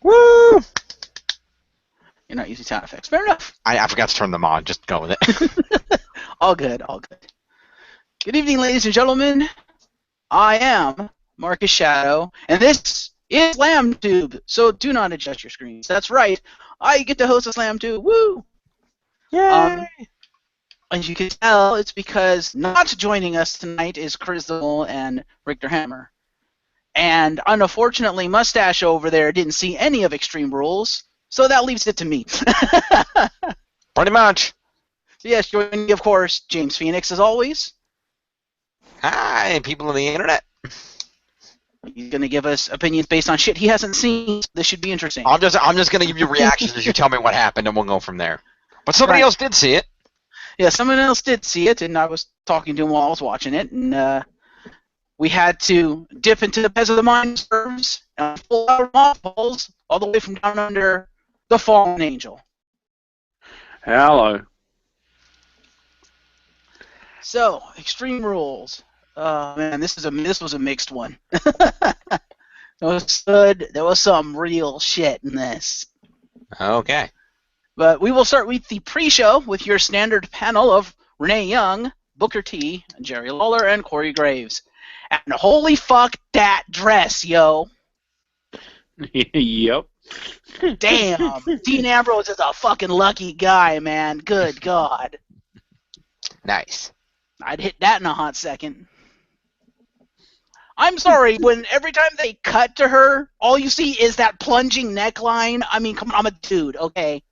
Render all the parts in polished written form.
Woo! You're not using sound effects. Fair enough. I forgot to turn them on. Just go with it. All good, all good. Good evening, ladies and gentlemen. I am Marcus Shadow, and this is SlamTube, so do not adjust your screens. That's right. I get to host a SlamTube. Woo! Yay! As you can tell, it's because not joining us tonight is Crystal and Richter Hammer. And unfortunately, Mustache over there didn't see any of Extreme Rules, so that leaves it to me. Pretty much. Yes, joining me, of course, James Phoenix, as always. Hi, people of the internet. He's going to give us opinions based on shit he hasn't seen. This should be interesting. I'm just going to give you reactions as you tell me what happened, and we'll go from there. But somebody else did see it. Yeah, someone else did see it, and I was talking to him while I was watching it, and we had to dip into the Pez of the Mind serves and pull out mothballs all the way from down under the Fallen Angel. Hello. So, Extreme Rules. Oh man, this was a mixed one. There was some real shit in this. Okay. But we will start with the pre-show with your standard panel of Renee Young, Booker T, Jerry Lawler, and Corey Graves. And holy fuck that dress, yo. Yep. Damn. Dean Ambrose is a fucking lucky guy, man. Good God. Nice. I'd hit that in a hot second. I'm sorry, when every time they cut to her, all you see is that plunging neckline. I mean, come on, I'm a dude, okay?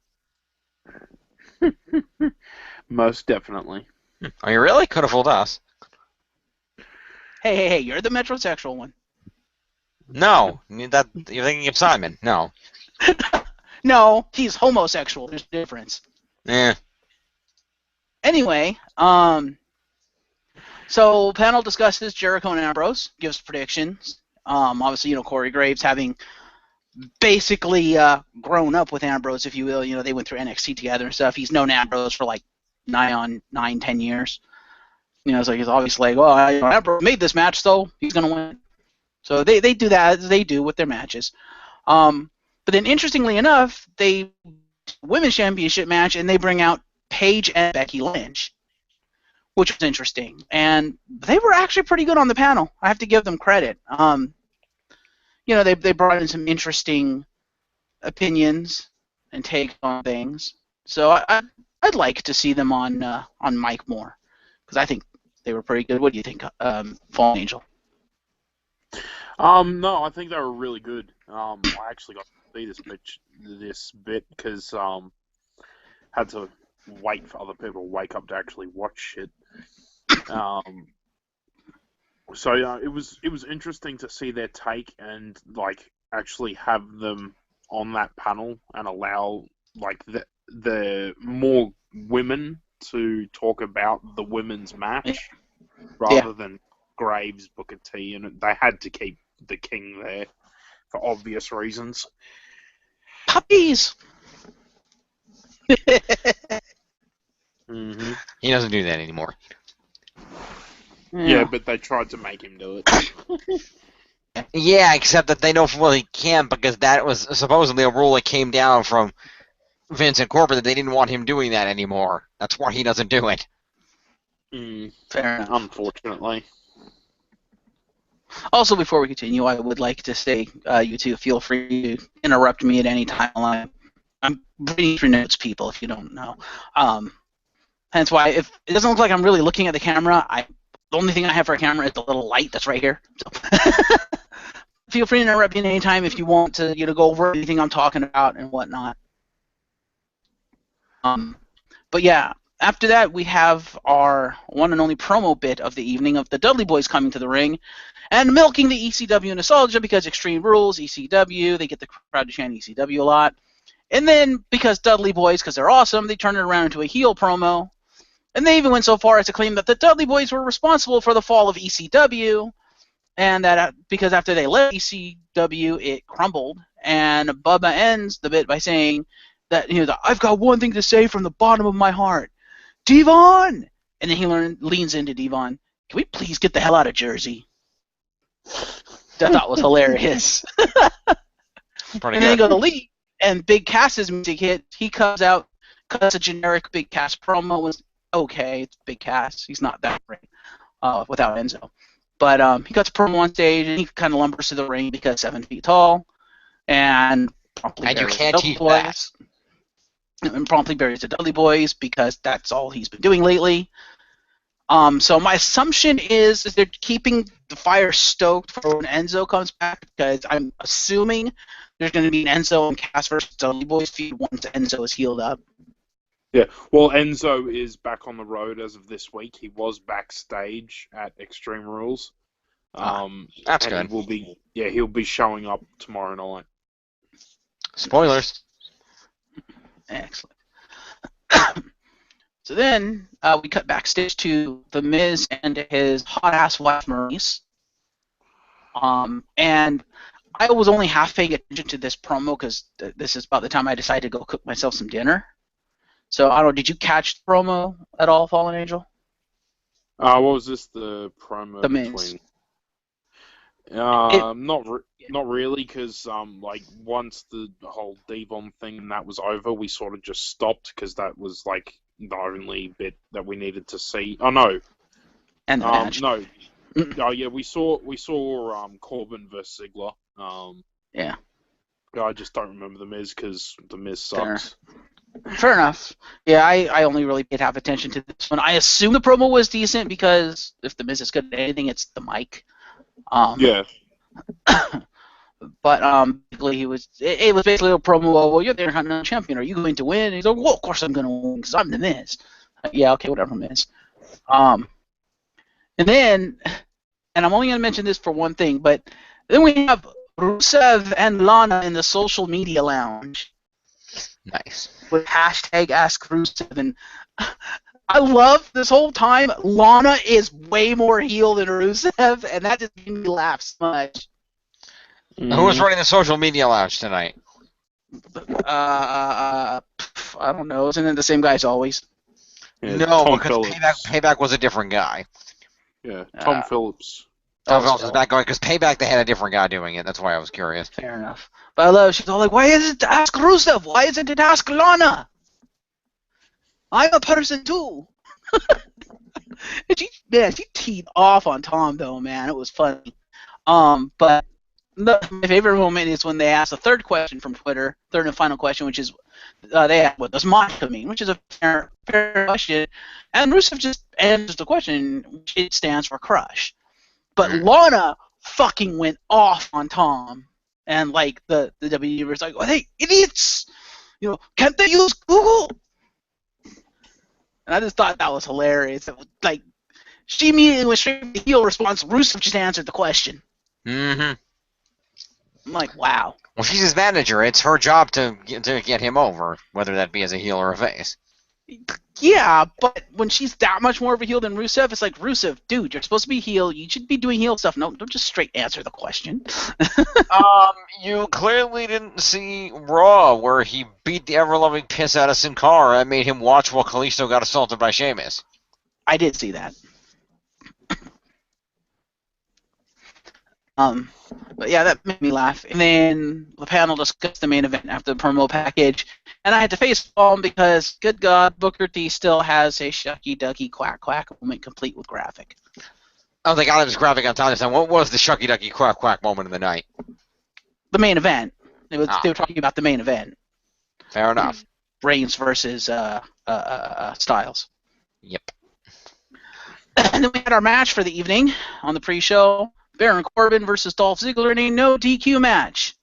Most definitely. Oh, you really? Could have fooled us. Hey, you're the metrosexual one. No. You're thinking of Simon. No. No, he's homosexual. There's a difference. Eh. Anyway, so panel discusses Jericho and Ambrose, gives predictions. Obviously, Corey Graves having basically grown up with Ambrose, if you will. They went through NXT together and stuff. He's known Ambrose for like 10 years. So he's obviously like, well, Ambrose made this match, so he's going to win. So they do that as they do with their matches. But then, interestingly enough, they women's championship match, and they bring out Paige and Becky Lynch, which was interesting. And they were actually pretty good on the panel. I have to give them credit. They brought in some interesting opinions and takes on things. So I'd like to see them on mic more, because I think they were pretty good. What do you think, Fallen Angel? No, I think they were really good. I actually got to see this bit because had to wait for other people to wake up to actually watch shit. So it was interesting to see their take and like actually have them on that panel and allow like the more women to talk about the women's match rather than Graves, Booker T, and they had to keep the King there for obvious reasons. Puppies. Mm-hmm. He doesn't do that anymore. Yeah, but they tried to make him do it. Yeah, except that they don't really can't, because that was supposedly a rule that came down from Vince and corporate that they didn't want him doing that anymore. That's why he doesn't do it. Fair enough. Unfortunately. Also, before we continue, I would like to say, you two, feel free to interrupt me at any time. I'm reading through notes, people, if you don't know. Hence why, if it doesn't look like I'm really looking at the camera, the only thing I have for a camera is the little light that's right here. So feel free to interrupt me at any time if you want to, go over anything I'm talking about and whatnot. But yeah, after that, we have our one and only promo bit of the evening of the Dudley Boys coming to the ring and milking the ECW nostalgia because Extreme Rules, ECW, they get the crowd to chant ECW a lot. And then, because Dudley Boys, because they're awesome, they turn it around into a heel promo. And they even went so far as to claim that the Dudley Boys were responsible for the fall of ECW, and that because after they left ECW, it crumbled. And Bubba ends the bit by saying that, I've got one thing to say from the bottom of my heart. Devon! And then he leans into Devon. Can we please get the hell out of Jersey? That thought was hilarious. Pretty And then they good. go to leave, and Big Cass's music hit. He comes out, cuts a generic Big Cass promo. Was okay. It's Big Cass. He's not that great without Enzo. But he cuts a promo on stage, and he kind of lumbers to the ring because 7 feet tall, and promptly And you buries can't the Dudley teach that. Boys. And promptly buries the Dudley Boys because that's all he's been doing lately. So my assumption is they're keeping the fire stoked for when Enzo comes back, because I'm assuming there's going to be an Enzo and Cass versus Dudley Boys feud once Enzo is healed up. Yeah, well, Enzo is back on the road as of this week. He was backstage at Extreme Rules. That's and good. he'll be showing up tomorrow night. Spoilers. Excellent. So then we cut backstage to The Miz and his hot-ass wife, Maurice. And I was only half paying attention to this promo because this is about the time I decided to go cook myself some dinner. So, I don't know, did you catch the promo at all, Fallen Angel? What was this, the promo The Miz. between... Not really, because like once the whole Devon thing and that was over, we sort of just stopped because that was like the only bit that we needed to see. Oh no, And the match. no, oh yeah, we saw Corbin versus Ziggler. Yeah. I just don't remember the Miz because the Miz sucks. Fair enough. Yeah, I only really paid half attention to this one. I assume the promo was decent because if the Miz is good at anything, it's the mic. Yeah. But basically it was basically a promo. Well, you're the Intercontinental Champion. Are you going to win? And he's like, well, of course I'm going to win because I'm the Miz. Yeah, okay, whatever, Miz. And then, and I'm only going to mention this for one thing, but then we have Rusev and Lana in the social media lounge. Nice. With hashtag Ask Rusev, and I love this whole time. Lana is way more heel than Rusev, and that just made me laugh so much. Who was running the social media lounge tonight? I don't know. Isn't it the same guy as always? Yeah, No, Tom because Phillips. Payback was a different guy. Yeah, Tom Phillips. Tom Phillips is back going because Payback they had a different guy doing it. That's why I was curious. Fair enough. But I love. She's all like, "Why is it to Ask Rusev? Why isn't it to Ask Lana? I'm a person too." And she teed off on Tom though, man. It was funny. But my favorite moment is when they asked the third question from Twitter, third and final question, which is they asked, "What does Monica mean?" Which is a fair question, and Rusev just answers the question, which it stands for crush. But Lana fucking went off on Tom, and like the WWE was like, "Oh, hey, idiots! You know, can't they use Google?" And I just thought that was hilarious. It was like she immediately went straight to the heel response. Rusev just answered the question. Mm-hmm. I'm like, wow. Well, she's his manager. It's her job to get him over, whether that be as a heel or a face. Yeah, but when she's that much more of a heel than Rusev, it's like, Rusev, dude, you're supposed to be heel. You should be doing heel stuff. No, don't just straight answer the question. You clearly didn't see Raw, where he beat the ever-loving piss out of Sin Cara and made him watch while Kalisto got assaulted by Sheamus. I did see that. But yeah, that made me laugh. And then the panel discussed the main event after the promo package, and I had to face palm because, good God, Booker T still has a shucky ducky quack quack moment complete with graphic. Oh, they got this graphic on top this time. What was the shucky ducky quack quack moment of the night? The main event. They were talking about the main event. Fair enough. Reigns versus Styles. Yep. And then we had our match for the evening on the pre-show. Baron Corbin versus Dolph Ziggler in a no DQ match.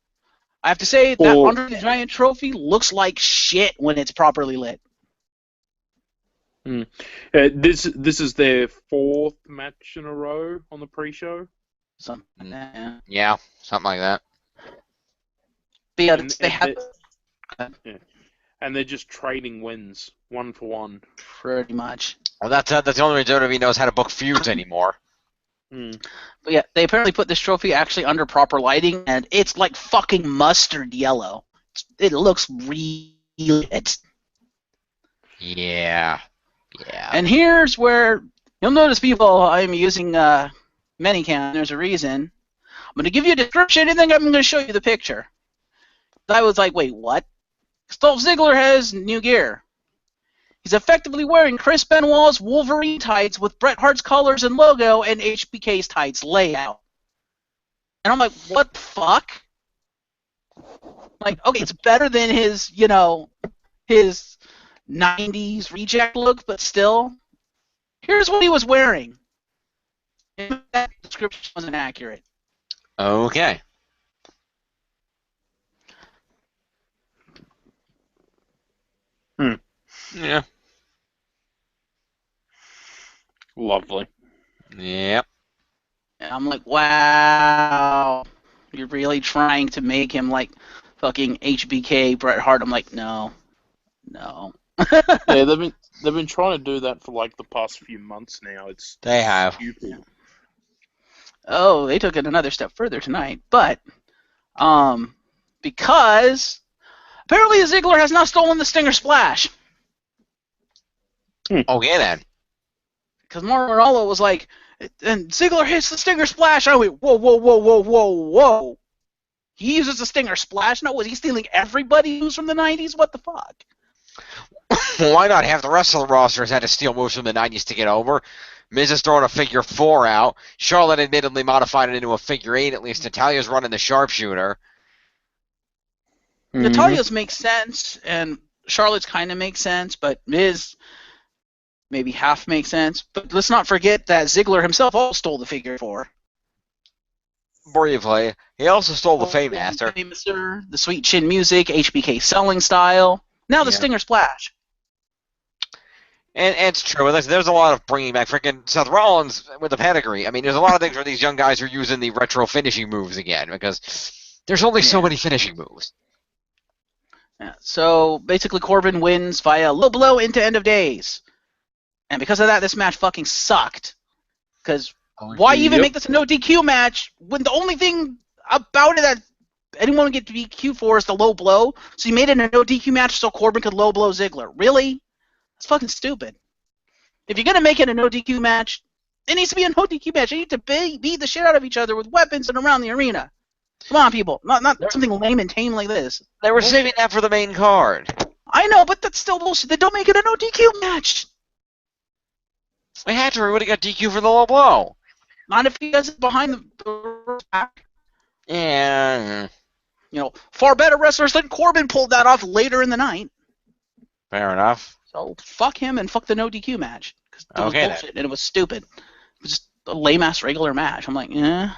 I have to say, that Andre the Giant trophy looks like shit when it's properly lit. This is their fourth match in a row on the pre-show. Something like that. Yeah, something like that. But yeah, and they're just trading wins, one for one. Pretty much. Well, that's the only way WWE knows how to book feuds anymore. But yeah, they apparently put this trophy actually under proper lighting, and it's like fucking mustard yellow. It looks really good. Yeah. And here's where you'll notice, people, I'm using Manicam. There's a reason. I'm going to give you a description, and then I'm going to show you the picture. I was like, wait, what? Dolph Ziggler has new gear. He's effectively wearing Chris Benoit's Wolverine tights with Bret Hart's colors and logo and HBK's tights layout. And I'm like, what the fuck? Like, okay, it's better than his, his 90s reject look, but still. Here's what he was wearing. That description wasn't accurate. Okay. Yeah. Lovely. Yep. And I'm like, wow. You're really trying to make him like fucking HBK Bret Hart. I'm like, no. Yeah, they've been trying to do that for like the past few months now. They have. Stupid. Oh, they took it another step further tonight. But because apparently Ziggler has now stolen the Stinger Splash. Okay then. Because Mauro Ranallo was like, and Ziggler hits the Stinger Splash. I went, whoa. He uses the Stinger Splash? No, was he stealing everybody who's from the 90s? What the fuck? Well, why not? Half the rest of the rosters had to steal moves from the 90s to get over. Miz is throwing a figure 4 out. Charlotte admittedly modified it into a figure 8. At least Natalia's running the sharpshooter. Natalia's makes sense, and Charlotte's kind of makes sense, but Miz maybe half makes sense. But let's not forget that Ziggler himself also stole the figure 4. Briefly, he also stole the Fame Master. The Sweet Chin Music, HBK selling style. Now the Stinger Splash. And it's true. There's a lot of bringing back freaking Seth Rollins with the pedigree. I mean, there's a lot of things where these young guys are using the retro finishing moves again because there's only so many finishing moves. Yeah. So basically, Corbin wins via low blow into End of Days, and because of that, this match fucking sucked. Because why even make this a no DQ match when the only thing about it that anyone would get DQ for is the low blow? So you made it a no DQ match so Corbin could low blow Ziggler. Really? That's fucking stupid. If you're gonna make it a no DQ match, it needs to be a no DQ match. They need to beat the shit out of each other with weapons and around the arena. Come on, people. Not something lame and tame like this. They were saving that for the main card. I know, but that's still bullshit. They don't make it a no DQ match. They had to. We would have got DQ for the low blow. Not if he does it behind the back. Yeah. Far better wrestlers than Corbin pulled that off later in the night. Fair enough. So fuck him and fuck the no DQ match. Because it was bullshit and it was stupid. It was just a lame-ass regular match. I'm like, eh.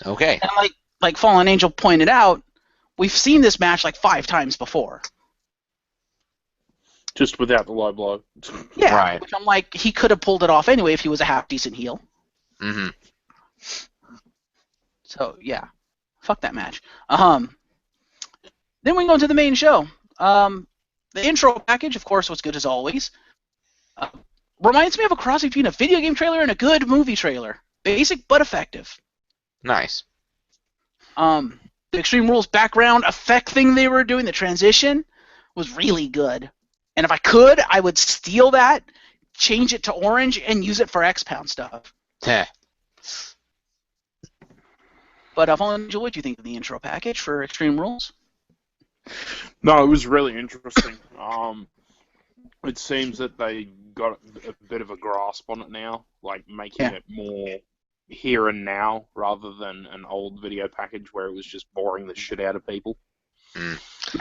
Okay. And like Fallen Angel pointed out, we've seen this match like 5 times before. Just without the low blow. Yeah, right. Which I'm like, he could have pulled it off anyway if he was a half-decent heel. Mm-hmm. So, yeah. Fuck that match. Then we go into the main show. The intro package, of course, was good as always. Reminds me of a cross between a video game trailer and a good movie trailer. Basic but effective. Nice. The Extreme Rules background effect thing they were doing, the transition, was really good. And if I could, I would steal that, change it to orange, and use it for X-Pound stuff. Heh. But what do you think of the intro package for Extreme Rules? No, it was really interesting. It seems that they got a bit of a grasp on it now, like making it more here and now rather than an old video package where it was just boring the shit out of people.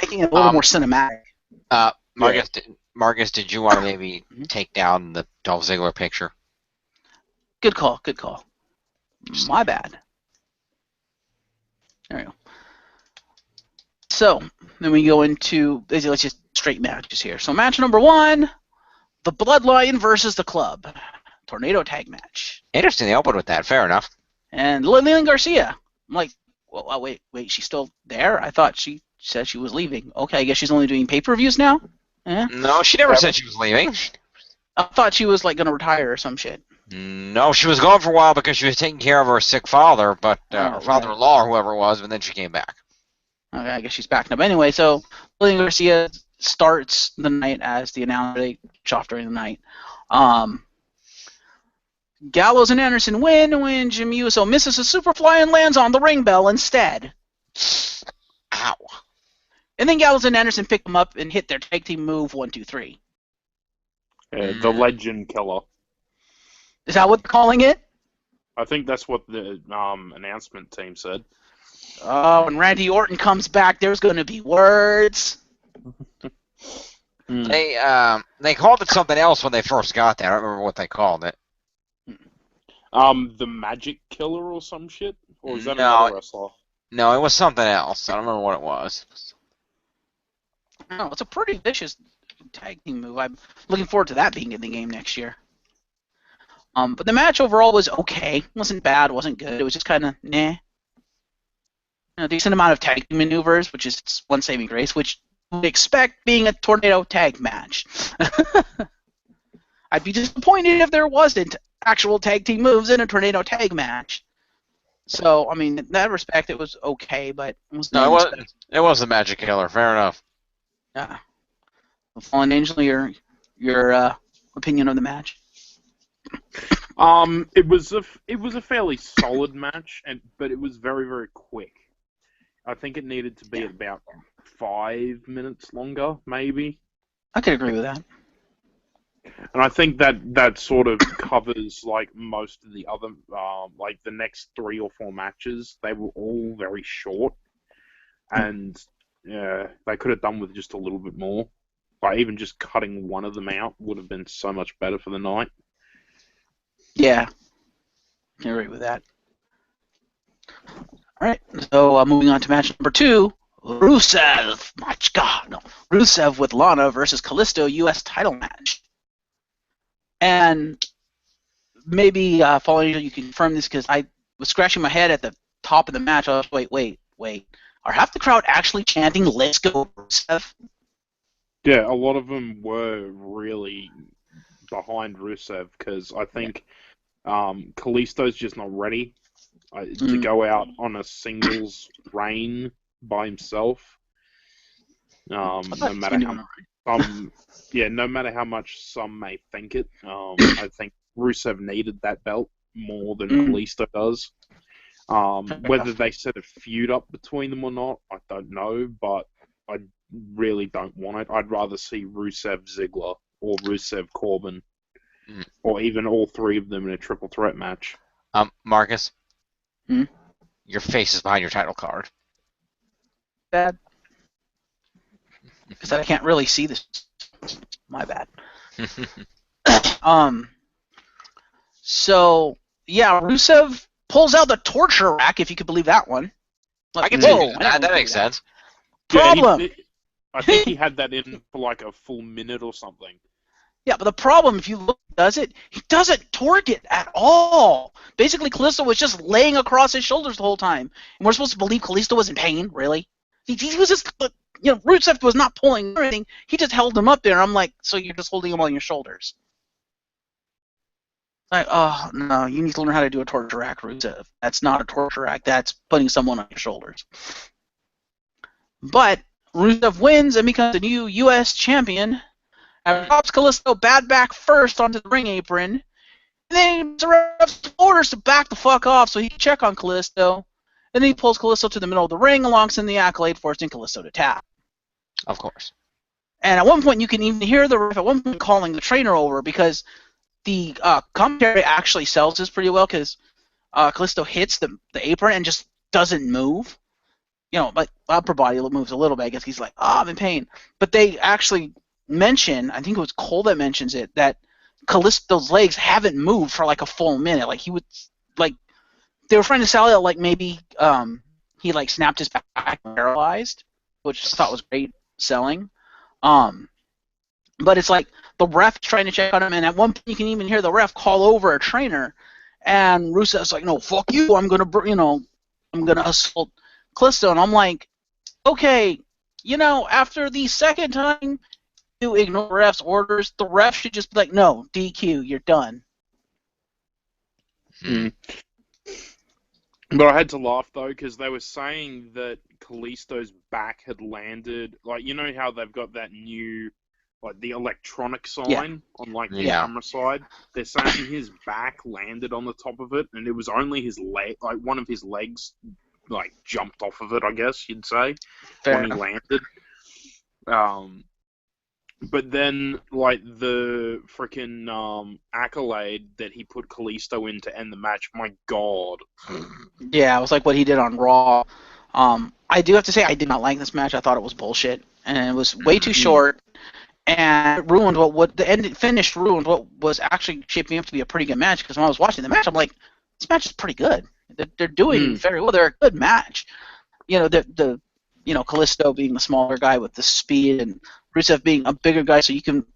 Making it a little more cinematic. Marcus, did you want to maybe take down the Dolph Ziggler picture? Good call. My bad. There we go. So, then we go into, let's just straight matches here. So match number 1, the Bloodline versus the Club. Tornado tag match. Interesting, they opened with that. Fair enough. And Lillian Garcia. I'm like, well, wait, she's still there? I thought she said she was leaving. Okay, I guess she's only doing pay-per-views now? Eh? No, she never said she was leaving. I thought she was, like, going to retire or some shit. No, she was gone for a while because she was taking care of her sick father, but her father-in-law or whoever it was, but then she came back. Okay, I guess she's back up. Anyway, so Lillian Garcia starts the night as the announcer. They off during the night. Gallows and Anderson win when Jim Uso misses a Superfly and lands on the ring bell instead. Ow. And then Gallows and Anderson pick them up and hit their tag team move 1, 2, 3. The Legend Killer. Is that what they're calling it? I think that's what the announcement team said. Oh, when Randy Orton comes back, there's going to be words. They called it something else when they first got there. I don't remember what they called it. The Magic Killer or some shit? Or is that another wrestler? No, it was something else. I don't remember what it was. No, it's a pretty vicious tag team move. I'm looking forward to that being in the game next year. But the match overall was okay. It wasn't bad, wasn't good. It was just kind of nah. A decent amount of tag team maneuvers, which is one saving grace, which you would expect being a tornado tag match. I'd be disappointed if there wasn't actual tag team moves in a tornado tag match. So, I mean, in that respect, it was okay, but it was it was the Magic Killer. Fair enough. Yeah. Fallen Angel, your opinion of the match? It was a fairly solid match, but it was very, very quick. I think it needed to be about 5 minutes longer, maybe. I could agree with that. And I think that sort of covers like most of the other, like the next 3 or 4 matches. They were all very short, and they could have done with just a little bit more. Like even just cutting one of them out would have been so much better for the night. Yeah, I can agree with that. All right, so moving on to match number 2, Rusev with Lana versus Kalisto U.S. title match. And maybe, Fallen Angel, you can confirm this because I was scratching my head at the top of the match. I was wait. Are half the crowd actually chanting, "Let's go, Rusev"? Yeah, a lot of them were really behind Rusev because I think Kalisto's just not ready to go out on a singles reign by himself. No matter how much some may think it, I think Rusev needed that belt more than Kalisto does. Whether they set a feud up between them or not, I don't know, but I really don't want it. I'd rather see Rusev Ziggler or Rusev Corbin, or even all 3 of them in a triple threat match. Marcus, your face is behind your title card. Bad. Because I can't really see this. My bad. So, yeah, Rusev pulls out the torture rack, if you could believe that one. I can see that. That makes sense. Problem. Yeah, I think he had that in for like a full minute or something. Yeah, but the problem, if you look, he doesn't torque it at all. Basically, Kalisto was just laying across his shoulders the whole time. And we're supposed to believe Kalisto was in pain, really? He was just, Rusev was not pulling or anything. He just held him up there. I'm like, so you're just holding him on your shoulders. Like, oh, no, you need to learn how to do a torture rack, Rusev. That's not a torture rack. That's putting someone on your shoulders. But Rusev wins and becomes the new U.S. champion. And drops Kalisto bad back first onto the ring apron. And then the ref's orders to back the fuck off so he can check on Kalisto. And then he pulls Kalisto to the middle of the ring alongside the Accolade, forcing Kalisto to tap. Of course. And at one point, you can even hear the ref at one point calling the trainer over because the commentary actually sells this pretty well because Kalisto hits the apron and just doesn't move. Like upper body moves a little bit. I guess he's like, I'm in pain. But they actually mention, I think it was Cole that mentions it, that Kalisto's legs haven't moved for like a full minute. Like he would, like they were trying to sell it like maybe he like snapped his back and paralyzed, which I thought was great selling. But it's like the ref trying to check on him, and at one point you can even hear the ref call over a trainer, and Rusev's like, "No, fuck you! I'm gonna assault Kalisto," and I'm like, okay, after the second time you ignore ref's orders, the ref should just be like, no, DQ, you're done. But I had to laugh, though, because they were saying that Kalisto's back had landed, like, how they've got that new, like, the electronic sign on, like, the camera side? They're saying his back landed on the top of it, and it was only his leg, like, one of his legs, like, jumped off of it, I guess you'd say, when he landed. But then, like, the freaking accolade that he put Kalisto in to end the match, my god. Yeah, it was like what he did on Raw. I do have to say I did not like this match. I thought it was bullshit, and it was way too short, and it ruined what the end finish ruined what was actually shaping up to be a pretty good match. Because when I was watching the match, I'm like, this match is pretty good. They're doing very well. They're a good match. You know, the Kalisto being the smaller guy with the speed, and Rusev being a bigger guy, so you can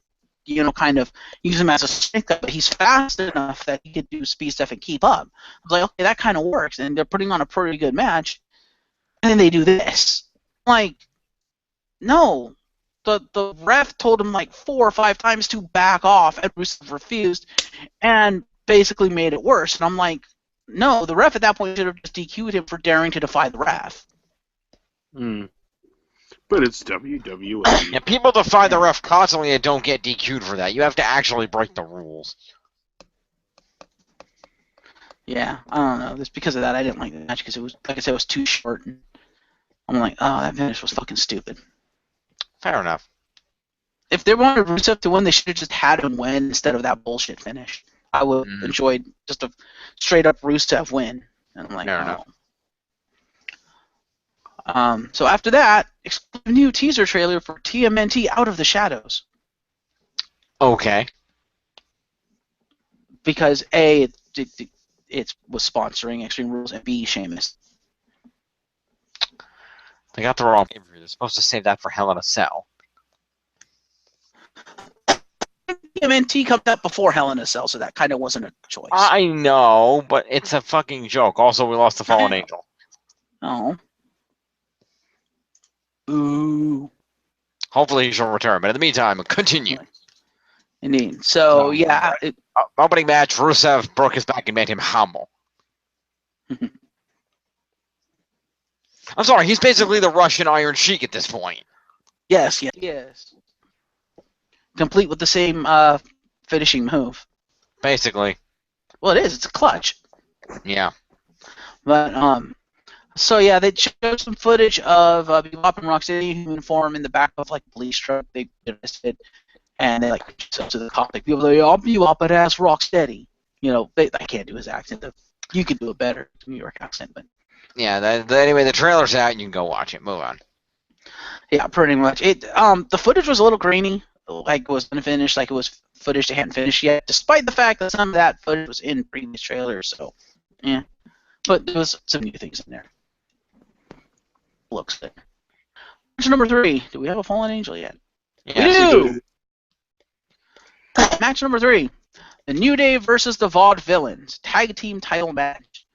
kind of use him as a strength guy, but he's fast enough that he could do speed stuff and keep up. I was like, okay, that kind of works, and they're putting on a pretty good match, and then they do this. Like, no. The ref told him like 4 or 5 times to back off, and Rusev refused, and basically made it worse. And I'm like, no, the ref at that point should have just DQ'd him for daring to defy the ref. But it's WWE. Yeah, people defy the ref constantly and don't get DQ'd for that. You have to actually break the rules. Yeah, I don't know. Just because of that, I didn't like the match because it was, like I said, it was too short. And I'm like, oh, that finish was fucking stupid. Fair enough. If they wanted Rusev to win, they should have just had him win instead of that bullshit finish. I would have enjoyed just a straight up Rusev win. And I'm like, Fair enough. So after that, exclusive new teaser trailer for TMNT Out of the Shadows. Okay. Because A, it was sponsoring Extreme Rules, and B, Sheamus. They got the wrong pay-per-view. They're supposed to save that for Hell in a Cell. TMNT comes up before Hell in a Cell, so that kind of wasn't a choice. I know, but it's a fucking joke. Also, we lost the Fallen Angel. Oh. Ooh. Hopefully he'll return, but in the meantime, continue. Indeed. So, yeah. Opening match, Rusev broke his back and made him humble. I'm sorry, he's basically the Russian Iron Sheik at this point. Yes. Complete with the same finishing move. Basically. Well, it is. It's a clutch. Yeah. But, so yeah, they showed some footage of Bebop and Rocksteady in human form in the back of like a police truck. They arrested, and they like to the cop. Like people, they all Bebop and ass Rocksteady. You know, I can't do his accent. You could do it better, New York accent, but yeah. Anyway, the trailer's out, and you can go watch it. Move on. Yeah, pretty much. The footage was a little grainy, like it was unfinished, like it was footage they hadn't finished yet, despite the fact that some of that footage was in previous trailers. So, yeah, but there was some new things in there. Looks good. Match number 3. Do we have a Fallen Angel yet? Yes, we do. Match number 3. The New Day versus the Vaudevillains. Tag team title match.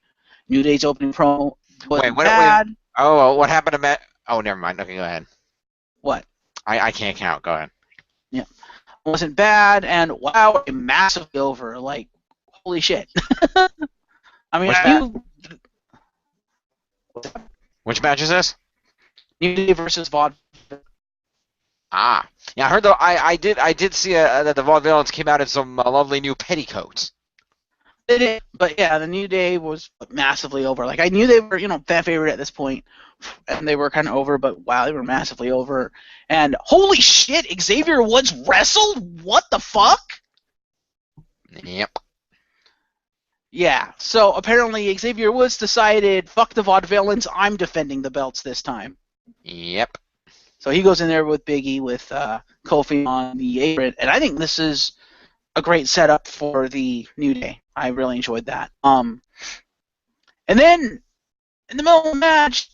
New Day's opening promo was bad. What happened to Matt? Oh, never mind. Okay, go ahead. What? I can't count. Go ahead. Yeah. Wasn't bad, and wow, massively over. Like, holy shit. I mean, Which match is this? New Day versus Vaude. Ah, yeah. I heard though. I did see that the Vaudevillains came out in some lovely new petticoats. They did, but yeah, the New Day was massively over. Like I knew they were, fan favorite at this point, and they were kind of over. But wow, they were massively over. And holy shit, Xavier Woods wrestled. What the fuck? Yep. Yeah. So apparently Xavier Woods decided, fuck the Vaudevillains. I'm defending the belts this time. Yep. So he goes in there with Big E with Kofi on the apron, and I think this is a great setup for the New Day. I really enjoyed that. And then in the middle of the match,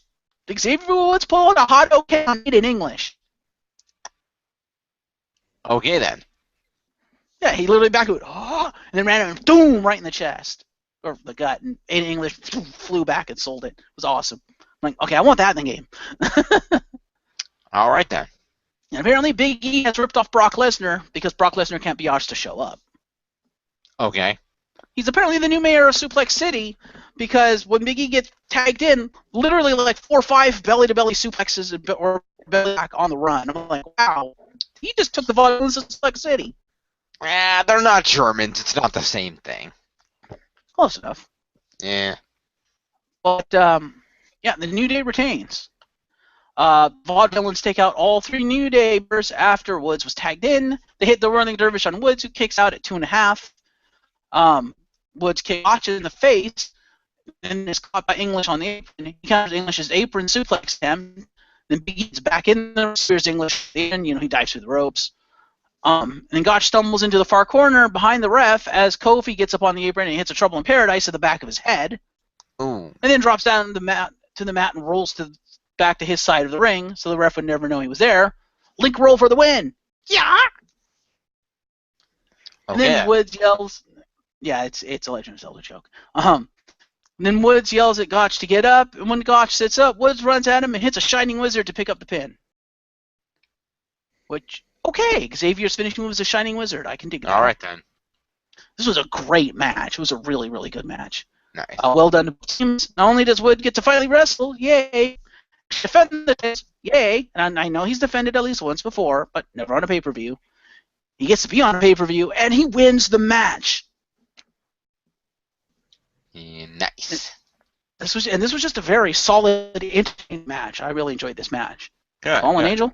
Xavier Woods pulled a hot okay on it in English. Okay then. Yeah, he literally backed it, and then ran him, boom, right in the chest or the gut, and in English flew back and sold it. It was awesome. I'm like, okay, I want that in the game. All right then. And apparently Big E has ripped off Brock Lesnar because Brock Lesnar can't be asked to show up. Okay. He's apparently the new mayor of Suplex City because when Big E gets tagged in, literally like 4 or 5 belly-to-belly suplexes or belly back on the run. I'm like, wow, he just took the Vaudevillains to Suplex City. They're not Germans. It's not the same thing. Close enough. Yeah. But, yeah, the New Day retains. Vaudevillains take out all 3 New Day members after Woods was tagged in. They hit the Whirling Dervish on Woods, who kicks out at 2.5. Woods kicks Botch in the face, and is caught by English on the apron. He counters English's apron suplex him. Then Big E's back in the spears English. He dives through the ropes. And then Gotch stumbles into the far corner behind the ref as Kofi gets up on the apron and hits a Trouble in Paradise to the back of his head. Ooh. And then drops down the mat and rolls back to his side of the ring, so the ref would never know he was there. Link roll for the win. Yeah. And then Woods yells. Yeah, it's a Legend of Zelda joke. And then Woods yells at Gotch to get up, and when Gotch sits up, Woods runs at him and hits a Shining Wizard to pick up the pin. Which, okay, Xavier's finishing move is a Shining Wizard. I can dig that. All right, then. This was a great match. It was a really, really good match. Nice. Well done to both teams. Not only does Wood get to finally wrestle, yay, defend the tits, yay, and I know he's defended at least once before, but never on a pay-per-view. He gets to be on a pay-per-view, and he wins the match. Nice. This was just a very solid, entertaining match. I really enjoyed this match. Good. Paul and Angel?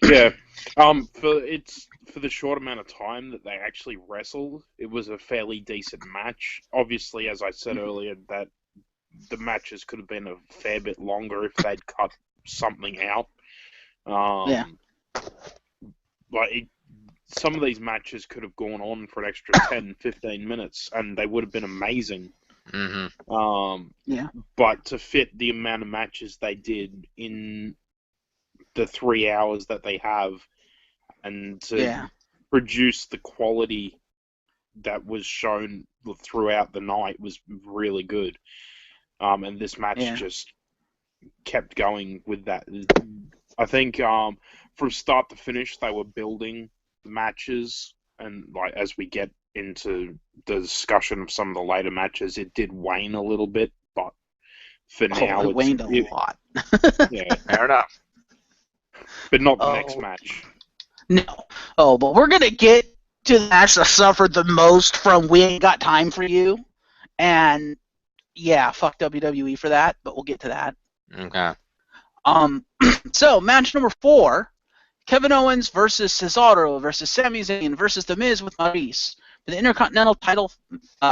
Yeah. For the short amount of time that they actually wrestled, it was a fairly decent match. Obviously, as I said earlier, that the matches could have been a fair bit longer if they'd cut something out. Yeah. Some of these matches could have gone on for an extra 10, 15 minutes, and they would have been amazing. Mm-hmm. Yeah. But to fit the amount of matches they did in the 3 hours that they have, and to produce the quality that was shown throughout the night was really good. And this match just kept going with that. I think from start to finish, they were building the matches, and as we get into the discussion of some of the later matches, it did wane a little bit, but for now it waned a lot. Yeah, fair enough. But not the next match. No. Oh, but we're gonna get to the match that suffered the most from "We Ain't Got Time for You," and yeah, fuck WWE for that. But we'll get to that. Okay. So match number 4. Kevin Owens versus Cesaro versus Sami Zayn versus The Miz with Maurice for the Intercontinental title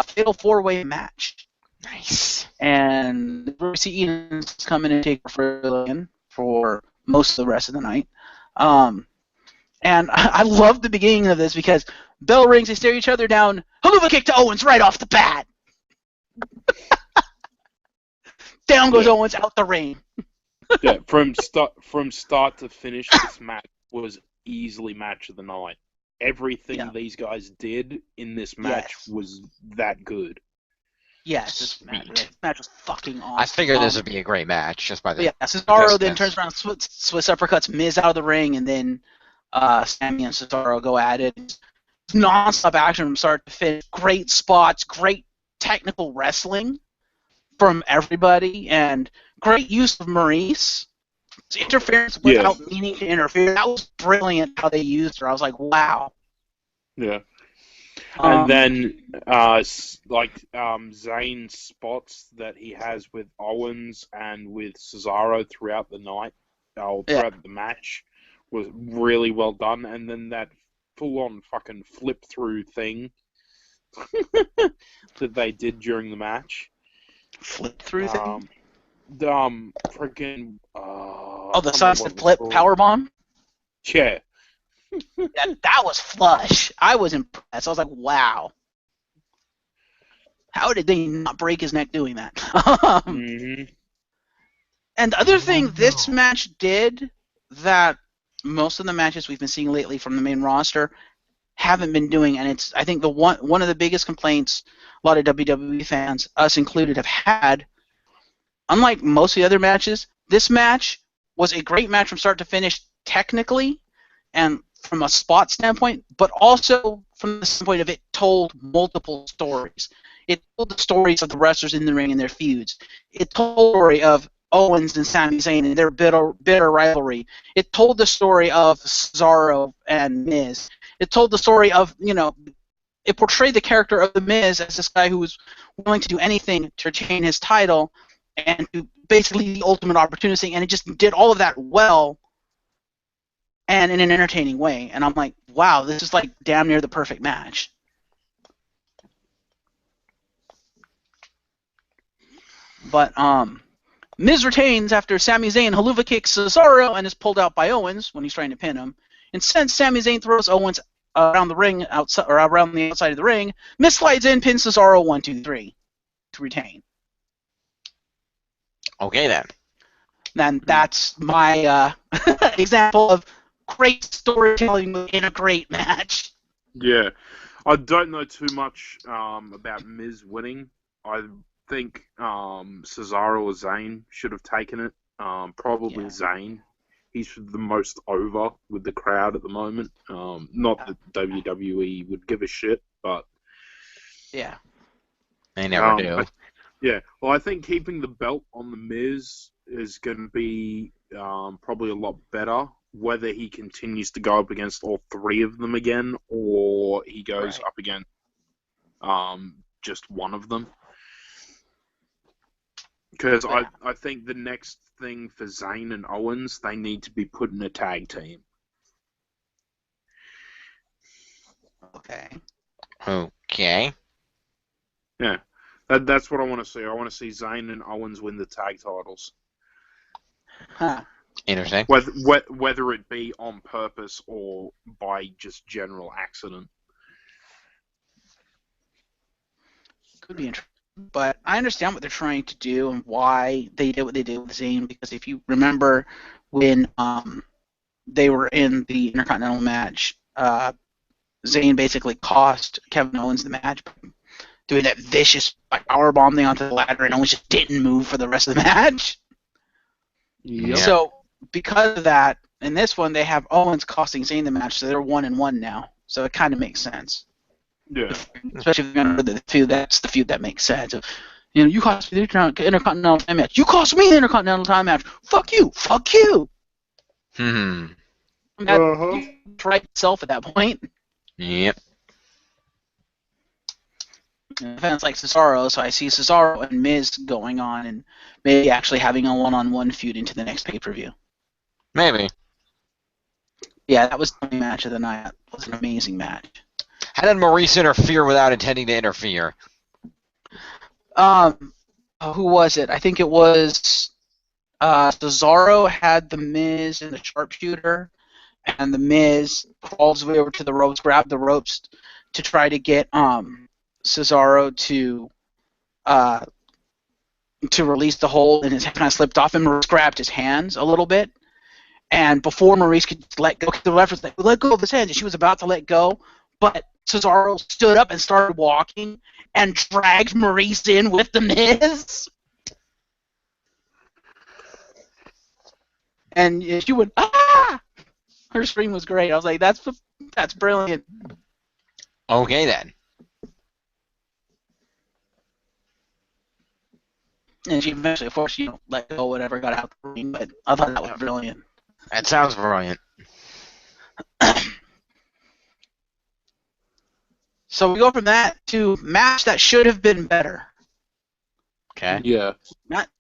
Fatal 4-Way match. Nice. And we see Eden's come in and take for most of the rest of the night. And I love the beginning of this because bell rings, they stare each other down. Haluva kick to Owens right off the bat. Down goes Owens out the ring. Yeah, from start to finish, this match was easily match of the night. Everything these guys did in this match was that good. Yes, this match was fucking awesome. I figured this would be a great match just by the. Yeah, Cesaro then turns around, Swiss uppercuts Miz out of the ring, and then Sami and Cesaro go at it. Non-stop action from start to finish. Great spots, great technical wrestling from everybody, and great use of Maurice. Interference without meaning to interfere. That was brilliant how they used her. I was like, wow. Yeah. And then, Zayn's spots that he has with Owens and with Cesaro throughout the night, throughout the match, was really well done. And then that full-on fucking flip-through thing that they did during the match. Flip-through thing? Freaking... the sunset flip powerbomb? Yeah. That was flush. I was impressed. I was like, wow. How did they not break his neck doing that? And the other thing this match did that most of the matches we've been seeing lately from the main roster haven't been doing, and it's I think one of the biggest complaints a lot of WWE fans, us included, have had. Unlike most of the other matches, this match was a great match from start to finish technically and from a spot standpoint, but also from the standpoint of it told multiple stories. It told the stories of the wrestlers in the ring and their feuds. It told the story of Owens and Sami Zayn and their bitter rivalry. It told the story of Cesaro and Miz. It told the story of, it portrayed the character of The Miz as this guy who was willing to do anything to retain his title, and basically the ultimate opportunity, and it just did all of that well and in an entertaining way. And I'm like, wow, this is like damn near the perfect match. But Miz retains after Sami Zayn haluva kicks Cesaro and is pulled out by Owens when he's trying to pin him. And since Sami Zayn throws Owens around the ring, outside or around the outside of the ring, Miz slides in, pins Cesaro 1, 2, 3 to retain. Okay then. And that's my example of great storytelling in a great match. Yeah, I don't know too much about Miz winning. I think Cesaro or Zayn should have taken it. Probably Zayn. He's the most over with the crowd at the moment. Not that WWE would give a shit, but yeah, they never do. Yeah, well, I think keeping the belt on the Miz is going to be probably a lot better. Whether he continues to go up against all three of them again, or he goes up against just one of them. Because I think the next thing for Zayn and Owens, they need to be put in a tag team. Okay. Yeah, that's what I want to see. I want to see Zayn and Owens win the tag titles. Huh. Interesting. Whether it be on purpose or by just general accident. Could be interesting. But I understand what they're trying to do and why they did what they did with Zayn, because if you remember when they were in the Intercontinental match, Zayn basically cost Kevin Owens the match, doing that vicious powerbomb thing onto the ladder, and Owens just didn't move for the rest of the match. Yep. So because of that, in this one they have Owens costing Zayn the match, so they're 1-1 now. So it kind of makes sense. Yeah. Especially if you're going to the feud, that's the feud that makes sense. You know, you cost me the Intercontinental time match. You cost me the Intercontinental time match. Fuck you. Fuck you. That right itself at that point. Yep. Fans like Cesaro, so I see Cesaro and Miz going on and maybe actually having a one-on-one feud into the next pay-per-view. Maybe. Yeah, that was the only match of the night. It was an amazing match. How did Maurice interfere without intending to interfere? Who was it? I think it was Cesaro had the Miz and the sharpshooter, and the Miz crawls way over to the ropes, grabbed the ropes to try to get Cesaro to release the hold, and his hand kind of slipped off, and Maurice grabbed his hands a little bit. And before Maurice could let go, the ref was like, let go of his hands, and she was about to let go, but Cesaro stood up and started walking and dragged Maurice in with the Miz. And she went, ah! Her scream was great. I was like, that's brilliant. Okay then. And she eventually, of course, let go, whatever, got out the ring, but I thought that was brilliant. That sounds brilliant. So we go from that to match that should have been better. Okay. Yeah.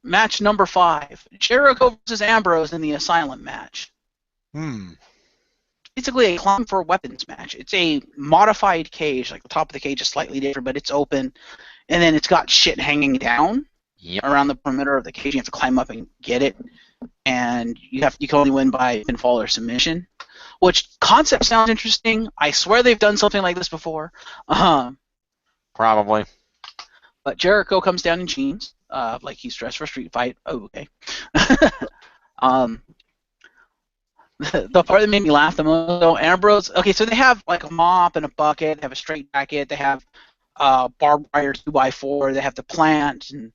Match number 5. Jericho versus Ambrose in the Asylum match. Basically a climb for weapons match. It's a modified cage, like the top of the cage is slightly different, but it's open, and then it's got shit hanging down around the perimeter of the cage. You have to climb up and get it, and you can only win by pinfall or submission. Which concept sounds interesting. I swear they've done something like this before. Probably. But Jericho comes down in jeans, like he's dressed for a street fight. Oh, okay. The part that made me laugh the most, though, Ambrose. Okay, so they have like a mop and a bucket. They have a straight jacket. They have barbed wire 2x4. They have the plant and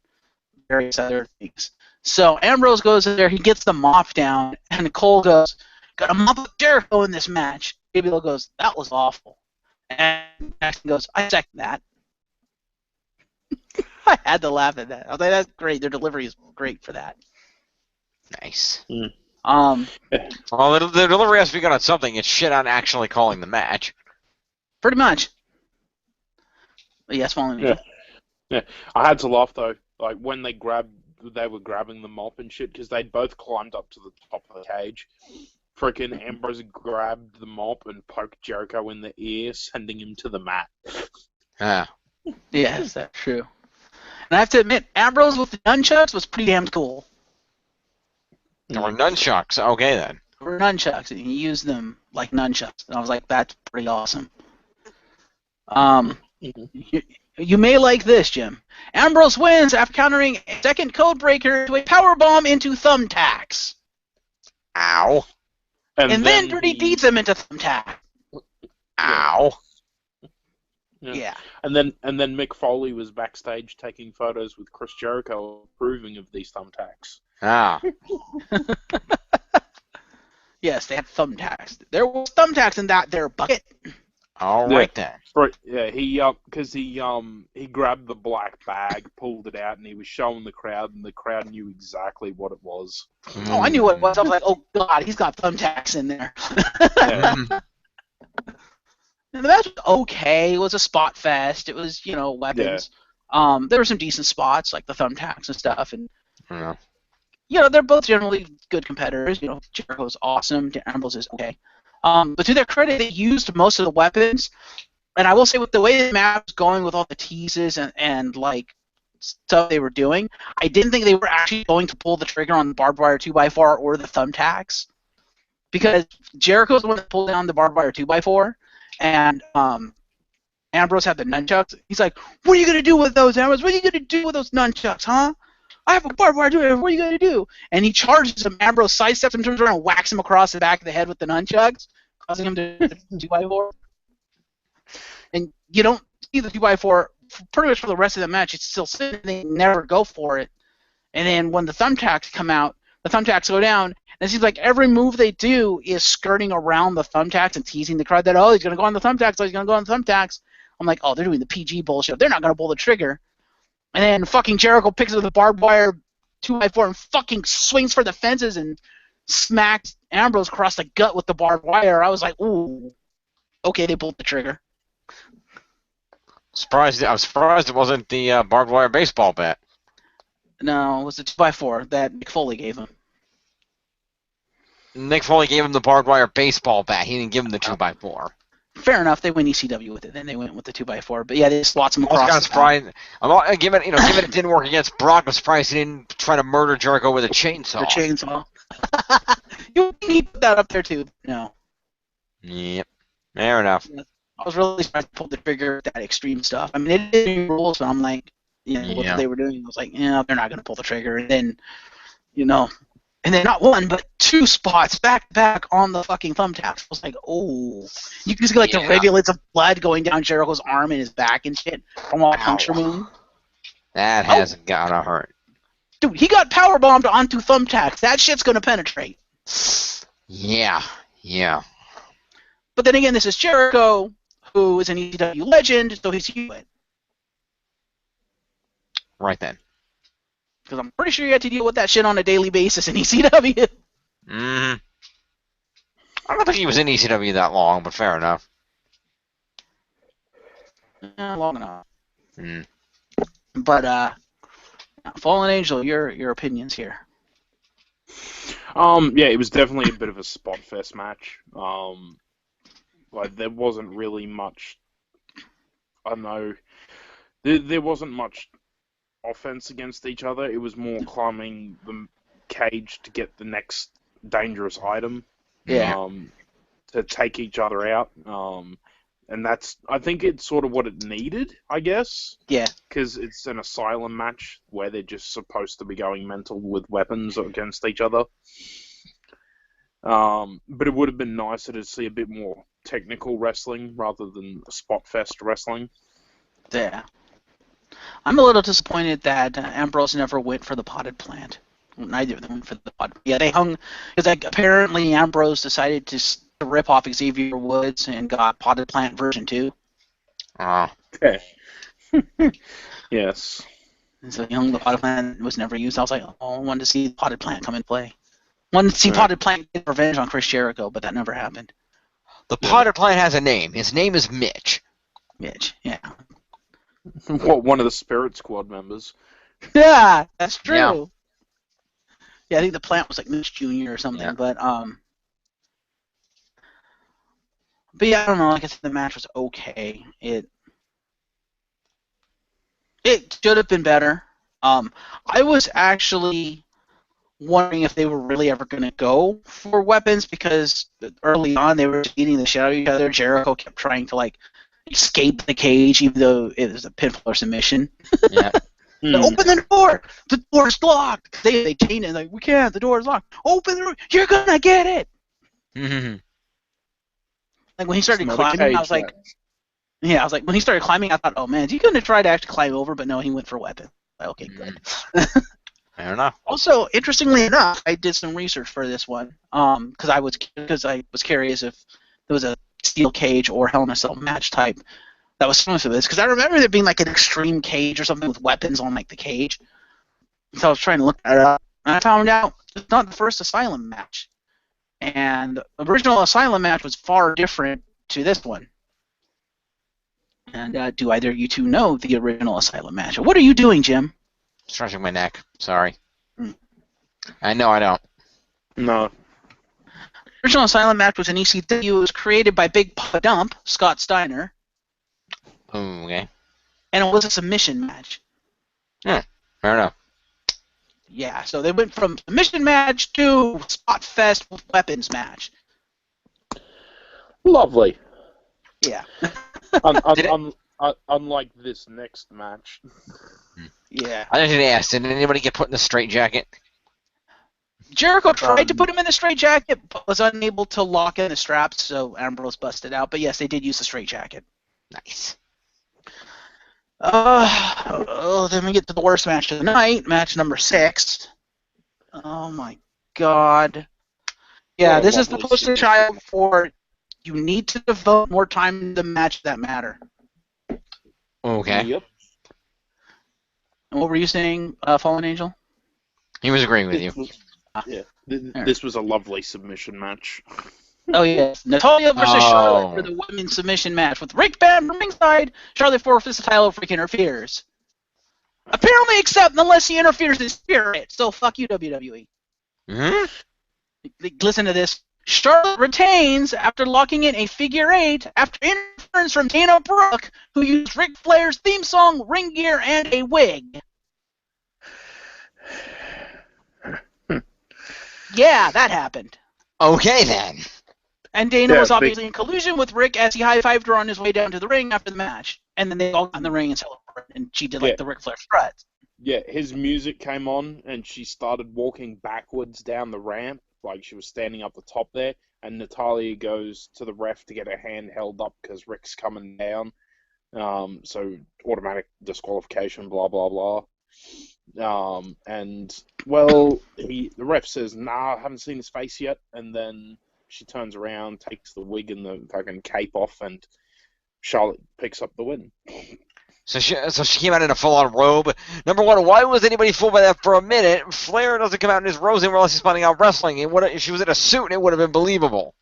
various other things. So Ambrose goes in there. He gets the mop down, and Cole goes, "Got a mop with Jericho in this match." Gabriel goes, "That was awful." And Jackson goes, "I second that." I had to laugh at that. I was like, "That's great. Their delivery is great for that." Nice. Well, the delivery has to be good on something. It's shit on actually calling the match. Pretty much. But yes, following me. Yeah. I had to laugh though. Like when they grabbed they were grabbing the mop and shit because they'd both climbed up to the top of the cage. Freaking Ambrose grabbed the mop and poked Jericho in the ear, sending him to the mat. Ah. Yes, that's true. And I have to admit, Ambrose with the nunchucks was pretty damn cool. There were nunchucks. Okay, then. There were nunchucks, and he used them like nunchucks. And I was like, that's pretty awesome. You may like this, Jim. Ambrose wins after countering a second code breaker to a powerbomb into thumbtacks. Ow. And then Dirty beats him into thumbtacks. Ow. Yeah. And then Mick Foley was backstage taking photos with Chris Jericho approving of these thumbtacks. Ah. Yes, they had thumbtacks. There was thumbtacks in that there bucket. All right then. Right, yeah, he grabbed the black bag, pulled it out, and he was showing the crowd, and the crowd knew exactly what it was. Oh, I knew what it was. I was like, oh god, he's got thumbtacks in there. And the match was okay. It was a spot fest. It was, weapons. Yeah. There were some decent spots, like the thumbtacks and stuff, and they're both generally good competitors. Jericho's awesome. Ambrose is okay. But to their credit, they used most of the weapons. And I will say, with the way the match was going, with all the teases and like stuff they were doing, I didn't think they were actually going to pull the trigger on the barbed wire 2x4 or the thumbtacks, because Jericho's the one that pulled down the barbed wire 2x4, and Ambrose had the nunchucks. He's like, "What are you gonna do with those, Ambrose? What are you gonna do with those nunchucks, huh? I have a barbed wire 2x4. What are you gonna do?" And he charges him. Ambrose sidesteps him, turns around, and whacks him across the back of the head with the nunchucks, causing him to 2x4. And you don't see the 2x4 pretty much for the rest of the match. It's still sitting. They never go for it. And then when the thumbtacks come out, the thumbtacks go down, and it seems like every move they do is skirting around the thumbtacks and teasing the crowd that, oh, he's going to go on the thumbtacks, oh, he's going to go on the thumbtacks. I'm like, oh, they're doing the PG bullshit. They're not going to pull the trigger. And then fucking Jericho picks up the barbed wire 2x4 and fucking swings for the fences and smacks Ambrose across the gut with the barbed wire. I was like, ooh, okay, they pulled the trigger. I was surprised it wasn't the barbed wire baseball bat. No, it was the 2x4 that Mick Foley gave him. Mick Foley gave him the barbed wire baseball bat. He didn't give him the 2x4. Fair enough. They went ECW with it. Then they went with the 2x4. But yeah, they just slots him across. I was kind of surprised. Given it didn't work against Brock, I'm surprised he didn't try to murder Jericho with a chainsaw. The chainsaw. You put that up there too. No. Yep. Fair enough. I was really surprised to pull the trigger with that extreme stuff. I mean, they didn't do rules, but I'm like, what they were doing. I was like, they're not going to pull the trigger. And then, and then not one, but two spots back to back on the fucking thumbtacks. I was like, oh. You can see like the rivulets of blood going down Jericho's arm and his back and shit from all the puncture wound. That hasn't gotta hurt. Dude, he got powerbombed onto thumbtacks. That shit's going to penetrate. Yeah. But then again, this is Jericho, who is an ECW legend, so he's used to it. Right then. Because I'm pretty sure you had to deal with that shit on a daily basis in ECW. Mm-hmm. I don't think he was in ECW that long, but fair enough. Long enough. Mm. But, Fallen Angel, your opinions here. Yeah, it was definitely a bit of a spot fest match. Like, there wasn't really much, I don't know, there wasn't much offense against each other. It was more climbing the cage to get the next dangerous item. Yeah. To take each other out. And I think it's sort of what it needed, I guess. Yeah. Because it's an asylum match where they're just supposed to be going mental with weapons against each other. But it would have been nicer to see a bit more technical wrestling rather than spot fest wrestling. Yeah. I'm a little disappointed that Ambrose never went for the potted plant. Neither of them went for the potted. Yeah, they hung because apparently Ambrose decided to rip off Xavier Woods and got potted plant version 2. Okay. Yes. And so the potted plant was never used. I was like, oh, I wanted to see potted plant come and play. Wanted to see potted plant get revenge on Chris Jericho, but that never happened. The potted plant has a name. His name is Mitch. Mitch, yeah. What, one of the Spirit Squad members? Yeah, that's true. Yeah. Yeah, I think the plant was like Mitch Jr. or something, Yeah. but yeah, I don't know. Like I said, the match was okay. It should have been better. I was actually wondering if they were really ever going to go for weapons because early on they were beating the shit out of each other. Jericho kept trying to like escape the cage, even though it was a pinfall or submission. Yeah. Like, open the door! The door's locked! They chain it, like, we can't, the door's locked. Open the door! You're gonna get it! Mhm. Like, when he It's started not a climbing, I cage was like, match. yeah, I was like, when he started climbing, I thought, oh man, is he gonna try to actually climb over? But no, he went for weapon. Like, okay, good. I don't know. Also, interestingly enough, I did some research for this one, because I was curious if there was a steel cage or Hell in a Cell match type that was similar to this, because I remember there being like an extreme cage or something with weapons on like the cage. So I was trying to look that up, and I found out it's not the first Asylum match. And the original Asylum match was far different to this one. And do either of you two know the original Asylum match? What are you doing, Jim? Stretching my neck. Sorry. Hmm. I know I don't. No. The original Asylum match was an ECW. It was created by Big Papa Dump, Scott Steiner, Ooh, okay. and it was a submission match. Fair enough. Yeah, so they went from submission match to spot fest with weapons match. Lovely. Yeah. Unlike this next match. Yeah. I didn't ask. Did anybody get put in the straight jacket? Jericho tried to put him in the straitjacket, but was unable to lock in the straps, so Ambrose busted out. But yes, they did use the straitjacket. Nice. Then we get to the worst match of the night, match number 6. Oh my god. Yeah, this is the poster child for you need to devote more time to the match that matter. Okay. Yep. And what were you saying, Fallen Angel? He was agreeing with you. This was a lovely submission match. Oh yes, Natalia versus Charlotte for the women's submission match with Rick Baron from ringside. Charlotte forfeits the title. Rick interferes. Apparently, except unless he interferes in spirit. So fuck you, WWE. Listen to this. Charlotte retains after locking in a figure 8 after interference from Dana Brooke, who used Ric Flair's theme song, ring gear, and a wig. Yeah, that happened. Okay then. And Dana was obviously in collusion with Rick as he high-fived her on his way down to the ring after the match. And then they all got in the ring and celebrated, and she did like the Ric Flair strut. Yeah, his music came on, and she started walking backwards down the ramp, like she was standing up the top there, and Natalia goes to the ref to get her hand held up because Rick's coming down. So automatic disqualification, blah, blah, blah. And, well, the ref says, nah, I haven't seen his face yet, and then she turns around, takes the wig and the fucking cape off, and Charlotte picks up the win. So she came out in a full-on robe. Number one, why was anybody fooled by that for a minute? Flair doesn't come out in his robes and realize he's finding out wrestling. If she was in a suit, and it would have been believable.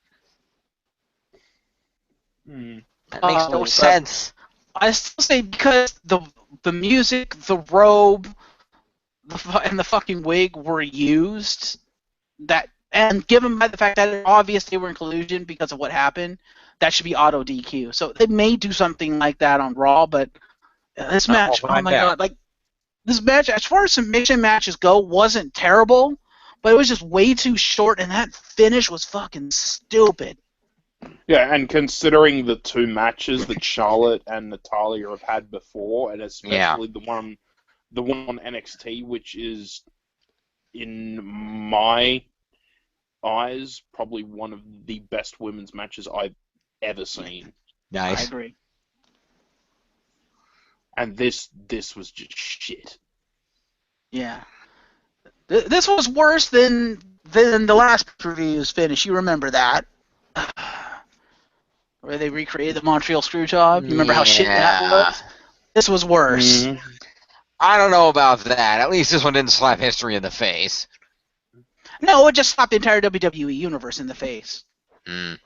That makes no sense. I still say because the music, the robe, and the fucking wig were used, and given by the fact that it's obvious they were in collusion because of what happened, that should be auto DQ. So they may do something like that on Raw, but this match, oh my god, like this match, as far as submission matches go, wasn't terrible, but it was just way too short, and that finish was fucking stupid. Yeah, and considering the 2 matches that Charlotte and Natalia have had before, and especially the one on NXT, which is, in my eyes, probably one of the best women's matches I've ever seen. Nice. I agree. And this was just shit. Yeah. This was worse than the last review's finish. You remember that? Where they recreated the Montreal Screwjob. You remember how shit that was? This was worse. Mm-hmm. I don't know about that. At least this one didn't slap history in the face. No, it just slapped the entire WWE universe in the face. Because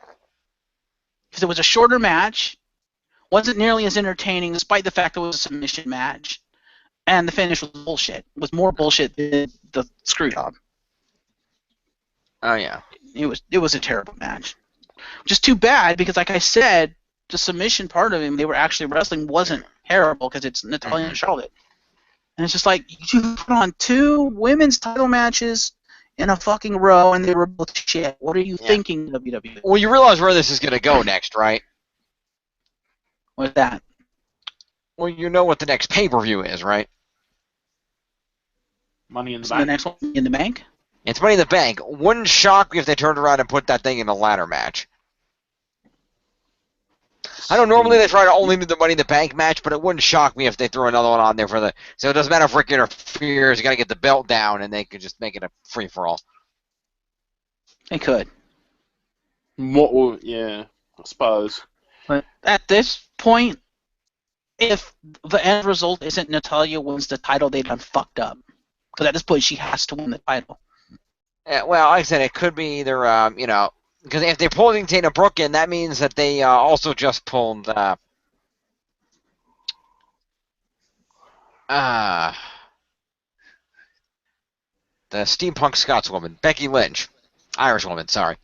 it was a shorter match, wasn't nearly as entertaining, despite the fact that it was a submission match, And the finish was bullshit. It was more bullshit than the screw job. Oh yeah. It was a terrible match. Just too bad because, like I said, the submission part of him they were actually wrestling wasn't terrible because it's Natalya and Charlotte. And it's just like you put on 2 women's title matches in a fucking row and they were both shit. What are you thinking, WWE? Well, you realize where this is going to go next, right? What's that? Well, you know what the next pay-per-view is, right? Money in the Is Bank. the next one in the bank? It's Money in the Bank. Wouldn't shock me if they turned around and put that thing in a ladder match. I know normally they try to only do the Money in the Bank match, but it wouldn't shock me if they threw another one on there for the. So it doesn't matter if Rick interferes. You got to get the belt down, and they could just make it a free for all. They could. Yeah, I suppose. But at this point, if the end result isn't Natalya wins the title, they done fucked up. Because at this point, she has to win the title. Yeah, well, like I said, it could be either, because if they're pulling Dana Brooke in, that means that they also just pulled the steampunk Scotswoman, Becky Lynch, Irish woman, sorry.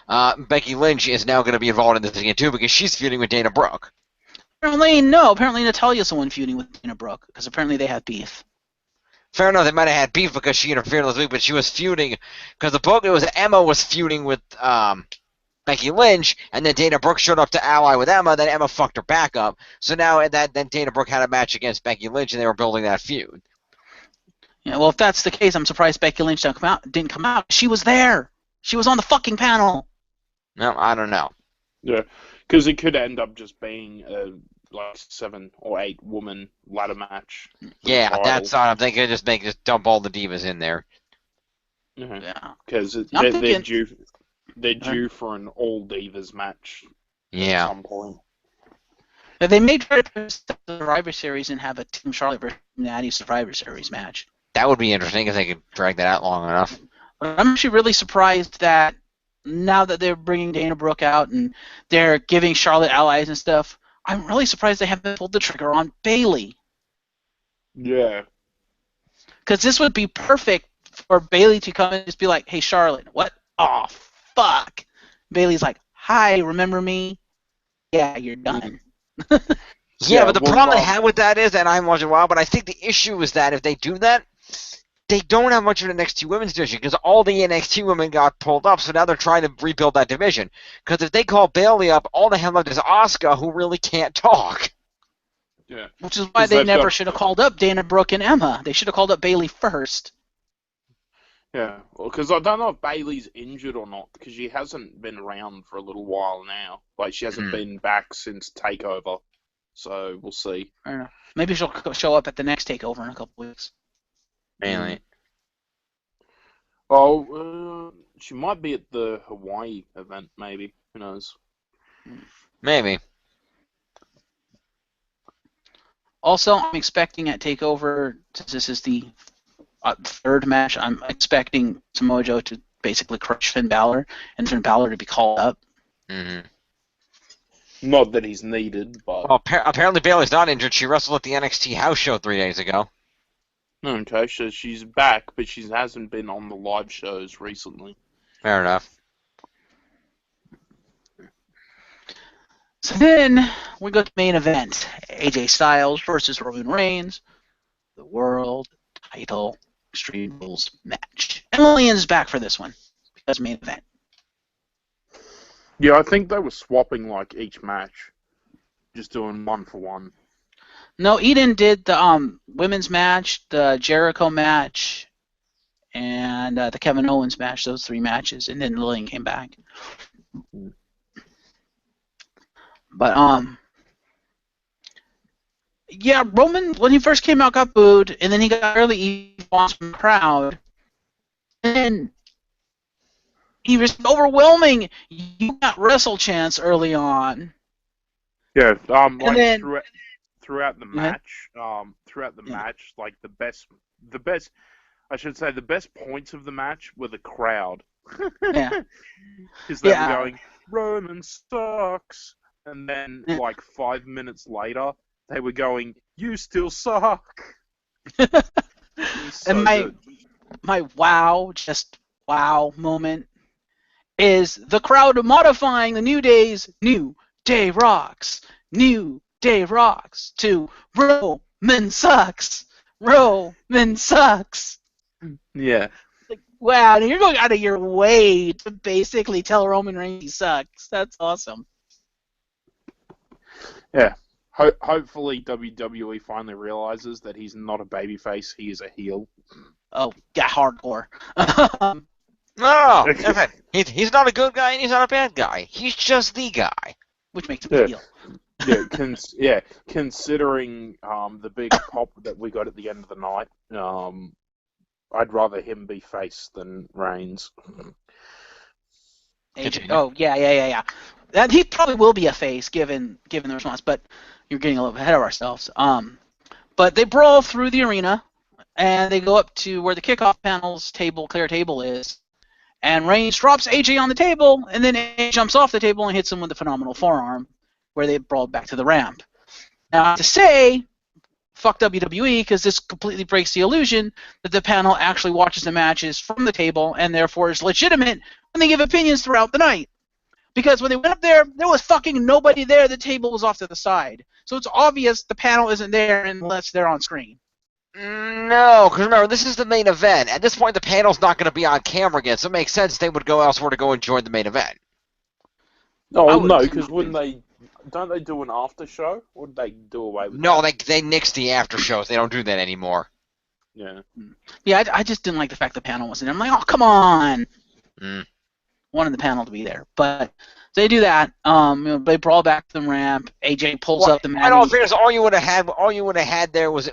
Becky Lynch is now going to be involved in this again too because she's feuding with Dana Brooke. Apparently, no. Apparently, Natalya's the one feuding with Dana Brooke because apparently they have beef. Fair enough, they might have had beef because she interfered last week, but she was feuding because the book it was Emma was feuding with Becky Lynch, and then Dana Brooke showed up to ally with Emma. Then Emma fucked her back up. So now then Dana Brooke had a match against Becky Lynch, and they were building that feud. Yeah, well, if that's the case, I'm surprised Becky Lynch didn't come out. She was there. She was on the fucking panel. No, I don't know. Yeah, because it could end up just being a 7 or 8 woman ladder match. Yeah, that's what I'm thinking. Just dump all the divas in there. Yeah, because they're due for an all divas match. Yeah. At some point. They may try to put the Survivor Series and have a Team Charlotte versus Natty Survivor Series match. That would be interesting if they could drag that out long enough. But I'm actually really surprised that now that they're bringing Dana Brooke out and they're giving Charlotte allies and stuff, I'm really surprised they haven't pulled the trigger on Bayley. Yeah. Because this would be perfect for Bayley to come and just be like, hey, Charlotte, what? Oh, fuck. Bayley's like, hi, remember me? Yeah, you're done. Yeah, but the problem I have with that is, and I haven't watched it in a while, but I think the issue is that if they do that, they don't have much of an NXT women's division because all the NXT women got pulled up, so now they're trying to rebuild that division. Because if they call Bayley up, all they have left is Asuka, who really can't talk. Yeah. Which is why they never should have called up Dana Brooke and Emma. They should have called up Bayley first. Yeah, because I don't know if Bayley's injured or not, because she hasn't been around for a little while now. Like, she hasn't been back since TakeOver. So, we'll see. I don't know. Maybe she'll show up at the next TakeOver in a couple weeks. Mainly. Oh, she might be at the Hawaii event, maybe. Who knows? Maybe. Also, I'm expecting at TakeOver, since this is the third match, I'm expecting Samoa Joe to basically crush Finn Balor, and Finn Balor to be called up. Mm-hmm. Not that he's needed, but... Well, apparently Bayley's not injured. She wrestled at the NXT house show 3 days ago. Okay, so she's back, but she hasn't been on the live shows recently. Fair enough. So then, we go to the main event. AJ Styles versus Roman Reigns. The World Title Extreme Rules match. And Lillian's back for this one, because main event. Yeah, I think they were swapping, like, each match. Just doing 1-for-1. No, Eden did the women's match, the Jericho match, and the Kevin Owens match, those 3 matches, and then Lillian came back. But, yeah, Roman, when he first came out, got booed, and then he got early evil from the crowd. And he was overwhelming. You got wrestle chance early on. Yeah, like, then, throughout the match, like, the best, I should say, the best points of the match were the crowd. Yeah. Because they were going, Roman sucks. And then, like, 5 minutes later, they were going, you still suck. He's so And good. my wow moment is the crowd modifying the New Day's New Day Rocks to Roman sucks. Roman sucks. Yeah. Like, wow, you're going out of your way to basically tell Roman Reigns he sucks. That's awesome. Yeah. Hopefully WWE finally realizes that he's not a babyface, he is a heel. Oh, yeah, hardcore. No, listen, he's not a good guy and he's not a bad guy. He's just the guy. Which makes him Yeah. heel. Considering the big pop that we got at the end of the night, I'd rather him be face than Reigns. Oh, yeah. That he probably will be a face given the response, but you're getting a little ahead of ourselves. But they brawl through the arena, and they go up to where the kickoff panel's clear table is, and Reigns drops AJ on the table, and then AJ jumps off the table and hits him with a phenomenal forearm, where they brawled back to the ramp. Now, I have to say, fuck WWE, because this completely breaks the illusion that the panel actually watches the matches from the table, and therefore is legitimate when they give opinions throughout the night. Because when they went up there was fucking nobody there. The table was off to the side. So it's obvious the panel isn't there unless they're on screen. No, because remember, this is the main event. At this point, the panel's not going to be on camera again, so it makes sense they would go elsewhere to go and join the main event. Oh, no, because don't they do an after show? Or did they do away with No, that? they nix the after shows. They don't do that anymore. Yeah. Yeah, I just didn't like the fact the panel wasn't there. I'm like, oh, come on. Mm. Wanted the panel to be there. But they do that. They brawl back to the ramp. AJ pulls up the mat. In all fairness, all you would have had there was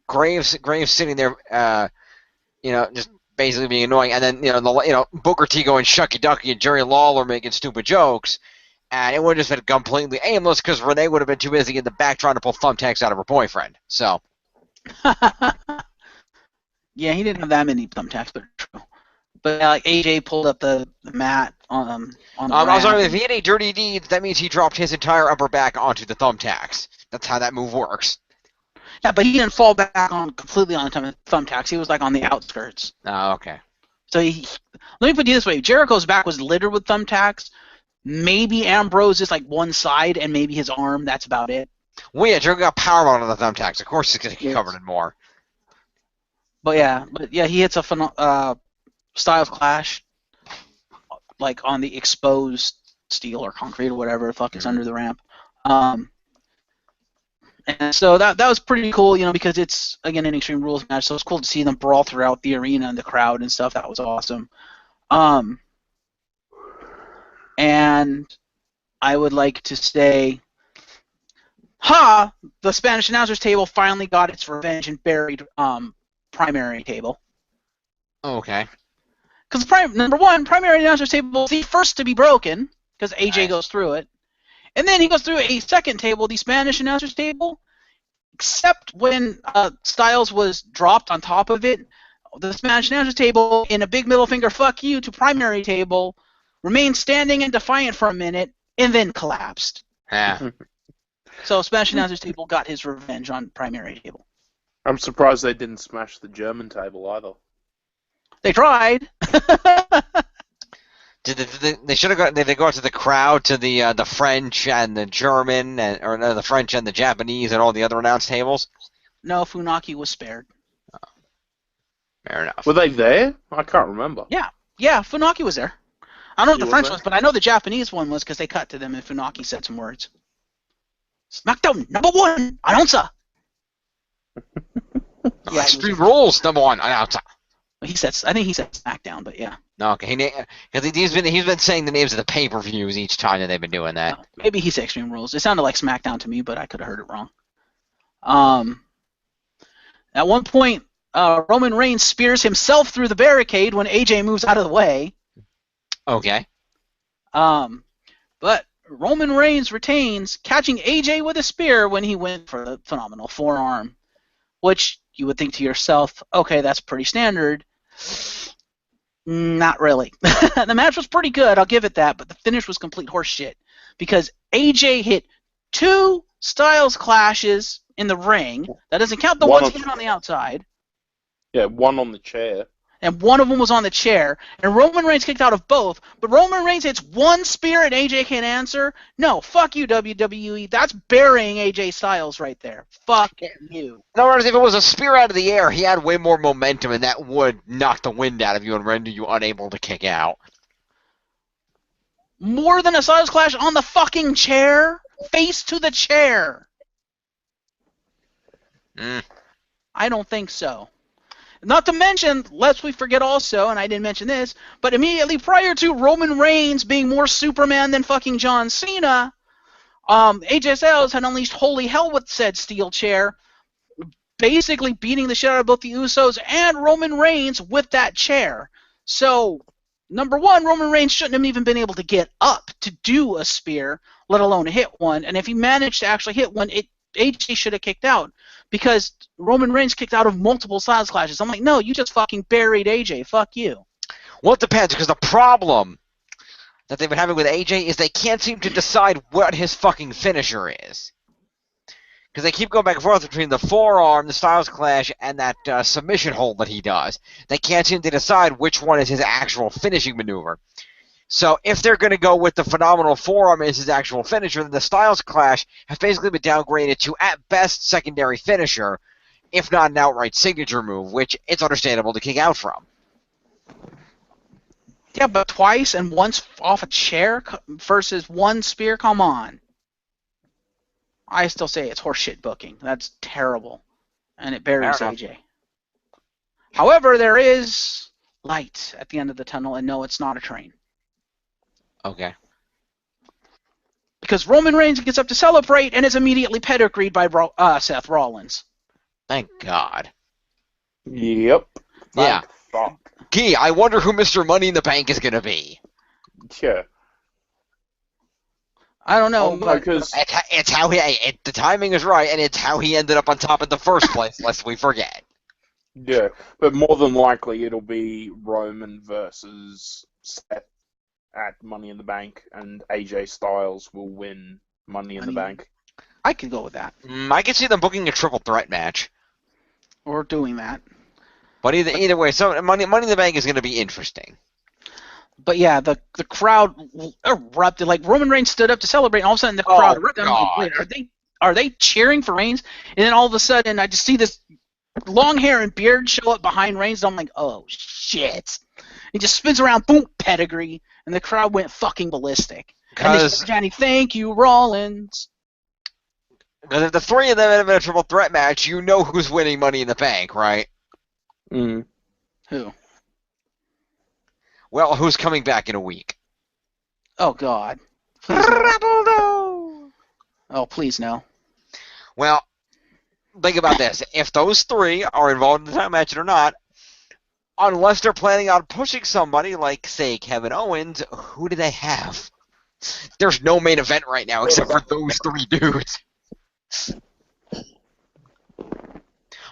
Graves sitting there, just basically being annoying, and then Booker T going shucky ducky and Jerry Lawler making stupid jokes, and it would have just been completely aimless because Renee would have been too busy in the back trying to pull thumbtacks out of her boyfriend. So. Yeah, he didn't have that many thumbtacks, but true. But like AJ pulled up the mat on the I was ramp. wondering if he had any dirty deeds. That means he dropped his entire upper back onto the thumbtacks. That's how that move works. Yeah, but he didn't fall back completely on the thumbtacks. He was like on the outskirts. Oh, okay. So let me put it this way: Jericho's back was littered with thumbtacks. Maybe Ambrose is like one side, and maybe his arm. That's about it. Well, yeah, Jericho got powerbomb on the thumbtacks. Of course, he's going to get covered in more. But yeah, he hits a Styles Clash, like on the exposed steel or concrete or whatever the fuck is under the ramp. And so that was pretty cool, because it's, again, an Extreme Rules match, so it's cool to see them brawl throughout the arena and the crowd and stuff. That was awesome. And I would like to say, the Spanish announcers table finally got its revenge and buried primary table. Okay. Because number one, primary announcers table is the first to be broken, because AJ goes through it. And then he goes through a second table, the Spanish announcers table, except when Styles was dropped on top of it. The Spanish announcers table, in a big middle finger fuck you to primary table, remained standing and defiant for a minute, and then collapsed. Yeah. So Spanish announcers table got his revenge on primary table. I'm surprised they didn't smash the German table either. They tried. They should have Did they go out to the crowd, to the French and the German, the French and the Japanese and all the other announced tables? No, Funaki was spared. Oh. Fair enough. Were they there? I can't remember. Yeah, Funaki was there. I don't know what the French there? was, but I know the Japanese one was because they cut to them and Funaki said some words. SmackDown #1 announcer. Yeah, Extreme Rules #1 announcer. I think he said SmackDown, but yeah. No, okay, because he's been saying the names of the pay-per-views each time that they've been doing that. Maybe he said Extreme Rules. It sounded like SmackDown to me, but I could have heard it wrong. At one point, Roman Reigns spears himself through the barricade when AJ moves out of the way. Okay. But Roman Reigns retains, catching AJ with a spear when he went for the phenomenal forearm, which you would think to yourself, okay, that's pretty standard. Not really. The match was pretty good, I'll give it that, but the finish was complete horseshit because AJ hit 2 Styles Clashes in the ring. That doesn't count the One ones on- hit on the outside. Yeah, one on the chair. And one of them was on the chair, and Roman Reigns kicked out of both, but Roman Reigns hits one spear and AJ can't answer? No, fuck you, WWE. That's burying AJ Styles right there. Fuck you. In other words, if it was a spear out of the air, he had way more momentum, and that would knock the wind out of you and render you unable to kick out. More than a Styles Clash on the fucking chair? Face to the chair. I don't think so. Not to mention, lest we forget also, and I didn't mention this, but immediately prior to Roman Reigns being more Superman than fucking John Cena, AJ Styles had unleashed holy hell with said steel chair, basically beating the shit out of both the Usos and Roman Reigns with that chair. So, number one, Roman Reigns shouldn't have even been able to get up to do a spear, let alone hit one. And if he managed to actually hit one, AJ should have kicked out, because Roman Reigns kicked out of multiple Styles Clashes. I'm like, no, you just fucking buried AJ. Fuck you. Well, it depends, because the problem that they've been having with AJ is they can't seem to decide what his fucking finisher is. Because they keep going back and forth between the forearm, the Styles Clash, and that submission hold that he does. They can't seem to decide which one is his actual finishing maneuver. So if they're going to go with the phenomenal forearm as his actual finisher, then the Styles Clash has basically been downgraded to, at best, secondary finisher, if not an outright signature move, which it's understandable to kick out from. Yeah, but twice and once off a chair versus one spear? Come on. I still say it's horseshit booking. That's terrible. And it buries AJ. However, there is light at the end of the tunnel, and no, it's not a train. Okay. Because Roman Reigns gets up to celebrate and is immediately pedigreed by Seth Rollins. Thank God. Yep. Yeah. Fuck. Gee, I wonder who Mr. Money in the Bank is going to be. Yeah. I don't know, but because It's how the timing is right, and it's how he ended up on top in the first place, lest we forget. yeah, but more than likely it'll be Roman versus Seth at Money in the Bank, and AJ Styles will win Money in the Bank. I could go with that. I could see them booking a triple threat match. Or doing that. But either way, so Money in the Bank is going to be interesting. But yeah, the crowd erupted. Like, Roman Reigns stood up to celebrate, and all of a sudden the crowd erupted. I'm like, wait, are they cheering for Reigns? And then all of a sudden I just see this long hair and beard show up behind Reigns, and I'm like, oh shit. He just spins around, boom, pedigree, and the crowd went fucking ballistic. And they started chanting, thank you, Rollins. Because if the three of them have a triple threat match, you know who's winning Money in the Bank, right? Mm. Who? Well, who's coming back in a week? Oh, God. Please no. Oh, please no. Well, think about this. If those three are involved in the title match or not, unless they're planning on pushing somebody like, say, Kevin Owens, who do they have? There's no main event right now except for those three dudes.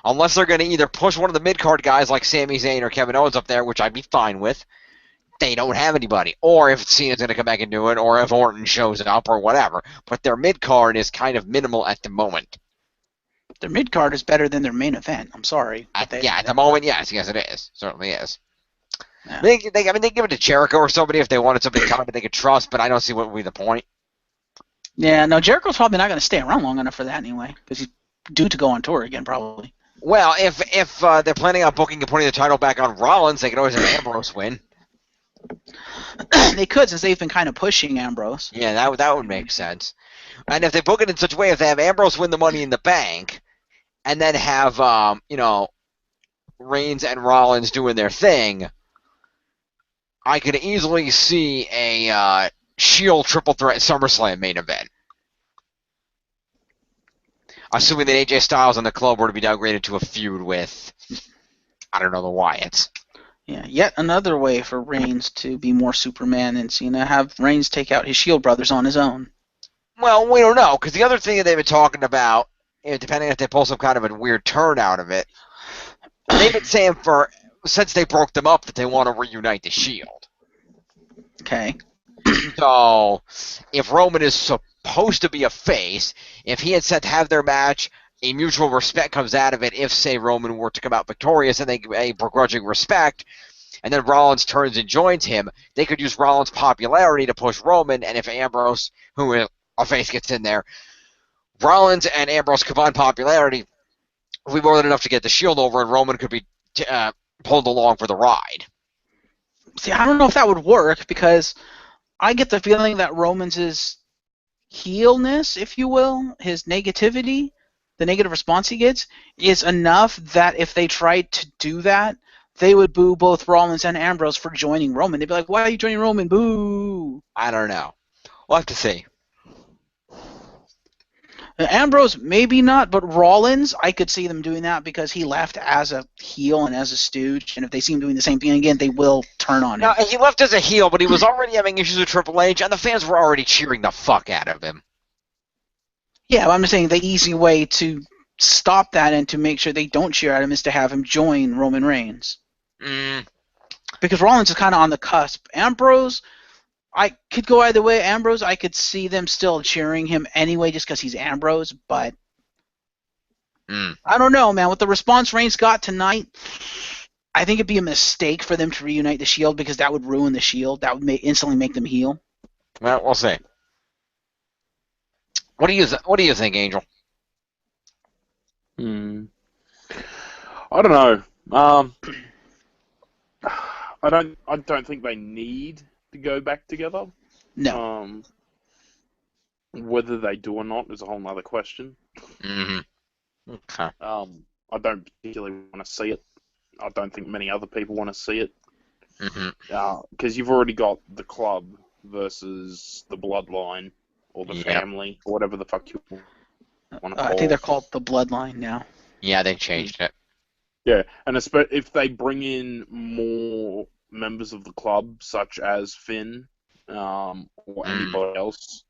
Unless they're going to either push one of the mid-card guys like Sami Zayn or Kevin Owens up there, which I'd be fine with. They don't have anybody. Or if Cena's going to come back and do it, or if Orton shows up, or whatever. But their mid-card is kind of minimal at the moment. Their mid-card is better than their main event. I'm sorry. At the moment, yes, it is. Certainly is. Yeah. They give it to Jericho or somebody if they wanted somebody coming that they could trust, but I don't see what would be the point. Yeah, no, Jericho's probably not going to stay around long enough for that anyway, because he's due to go on tour again, probably. Well, if they're planning on booking and putting the title back on Rollins, they could always have Ambrose win. They could, since they've been kind of pushing Ambrose. Yeah, that would make sense. And if they book it in such a way, if they have Ambrose win the Money in the Bank, and then have Reigns and Rollins doing their thing, I could easily see a Shield triple threat SummerSlam main event. Assuming that AJ Styles and the club were to be downgraded to a feud with, I don't know, the Wyatts. Yeah, yet another way for Reigns to be more Superman than Cena, have Reigns take out his Shield brothers on his own. Well, we don't know, because the other thing that they've been talking about, depending if they pull some kind of a weird turn out of it, they've been saying since they broke them up that they want to reunite the Shield. Okay. So, if Roman is supposed to be a face, if he had said to have their match a mutual respect comes out of it if, say, Roman were to come out victorious and they a begrudging respect, and then Rollins turns and joins him, they could use Rollins' popularity to push Roman, and if Ambrose, who is a face, gets in there, Rollins and Ambrose combined popularity would be more than enough to get the Shield over, and Roman could be pulled along for the ride. See, I don't know if that would work, because I get the feeling that Roman's heelness, if you will, his negativity, the negative response he gets, is enough that if they tried to do that, they would boo both Rollins and Ambrose for joining Roman. They'd be like, why are you joining Roman? Boo! I don't know. We'll have to see. Ambrose, maybe not, but Rollins, I could see them doing that because he left as a heel and as a stooge, and if they see him doing the same thing again, they will turn on him. Now, he left as a heel, but he was already having issues with Triple H, and the fans were already cheering the fuck out of him. Yeah, I'm just saying the easy way to stop that and to make sure they don't cheer at him is to have him join Roman Reigns. Because Rollins is kind of on the cusp. Ambrose, I could go either way. Ambrose, I could see them still cheering him anyway just because he's Ambrose, but I don't know, man. With the response Reigns got tonight, I think it'd be a mistake for them to reunite the Shield because that would ruin the Shield. That would instantly make them heel. Well, we'll see. What do you think, Angel? I don't know. I don't think they need to go back together. No. Whether they do or not is a whole other question. Okay. I don't particularly want to see it. I don't think many other people want to see it. Because you've already got the club versus the bloodline or the family, or whatever the fuck you want to call it. I think they're called the Bloodline now. Yeah, they changed it. Yeah, and if they bring in more members of the club, such as Finn or anybody else,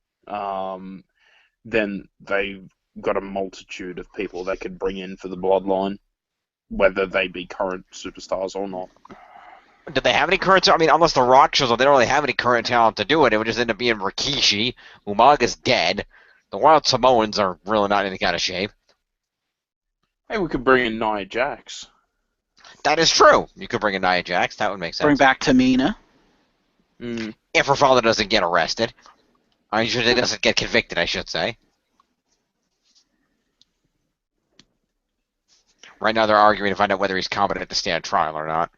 then they've got a multitude of people they could bring in for the bloodline, whether they be current superstars or not. Do they have any current? I mean, unless The Rock shows up, they don't really have any current talent to do it. It would just end up being Rikishi. Umaga's dead. The Wild Samoans are really not in any kind of shape. Hey, we could bring in Nia Jax. That is true. You could bring in Nia Jax. That would make sense. Bring back Tamina. If her father doesn't get arrested. I should say doesn't get convicted, I should say. Right now they're arguing to find out whether he's competent to stand trial or not.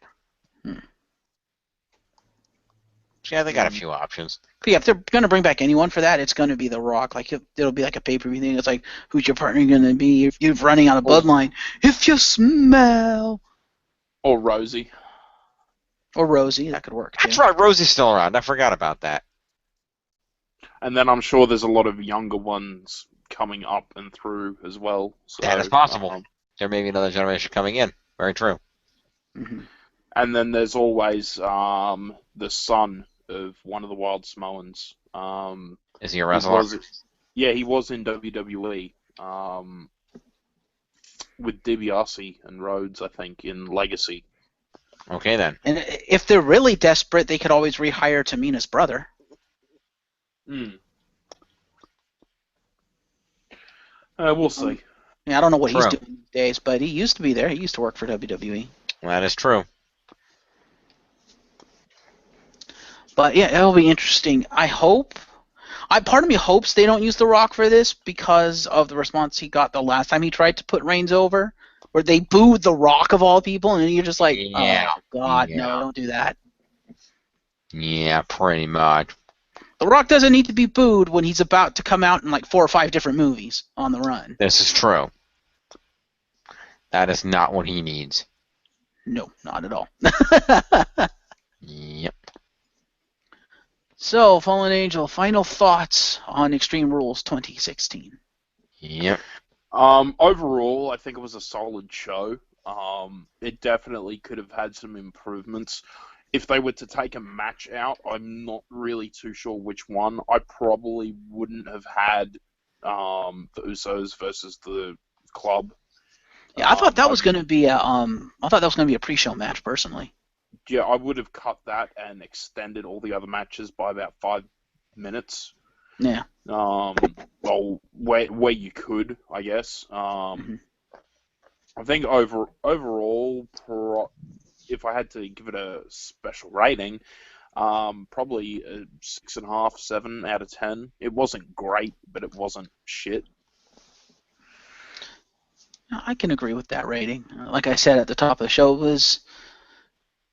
Yeah, they got a few options. But yeah, if they're going to bring back anyone for that, it's going to be The Rock. Like it'll be like a pay-per-view thing. It's like, who's your partner going to be if you're running on a bloodline? If you smell. Or Rosie. Or Rosie, that could work. That's right, Rosie's still around. I forgot about that. And then I'm sure there's a lot of younger ones coming up and through as well. So, that is possible. There may be another generation coming in. Very true. And then there's always the son of one of the Wild Samoans. Is he a wrestler? He was in WWE with DiBiase and Rhodes, I think, in Legacy. Okay, then. And if they're really desperate, they could always rehire Tamina's brother. We'll see. Yeah, I don't know what he's doing these days, but he used to be there. He used to work for WWE. That is true. But yeah, it'll be interesting. Part of me hopes they don't use The Rock for this because of the response he got the last time he tried to put Reigns over, where they booed The Rock of all people, and you're just like, oh God, no, don't do that. Yeah, pretty much. The Rock doesn't need to be booed when he's about to come out in like 4 or 5 different movies on the run. This is true. That is not what he needs. No, not at all. Yep. So, Fallen Angel, final thoughts on Extreme Rules 2016. Yep. Overall, I think it was a solid show. It definitely could have had some improvements. If they were to take a match out, I'm not really too sure which one. I probably wouldn't have had the Usos versus the Club. Yeah, I thought that was going to be a pre-show match, personally. Yeah, I would have cut that and extended all the other matches by about 5 minutes. Yeah. Well, where you could, I guess. I think overall, if I had to give it a special rating, probably a 6.5, 7 out of 10. It wasn't great, but it wasn't shit. I can agree with that rating. Like I said at the top of the show, it was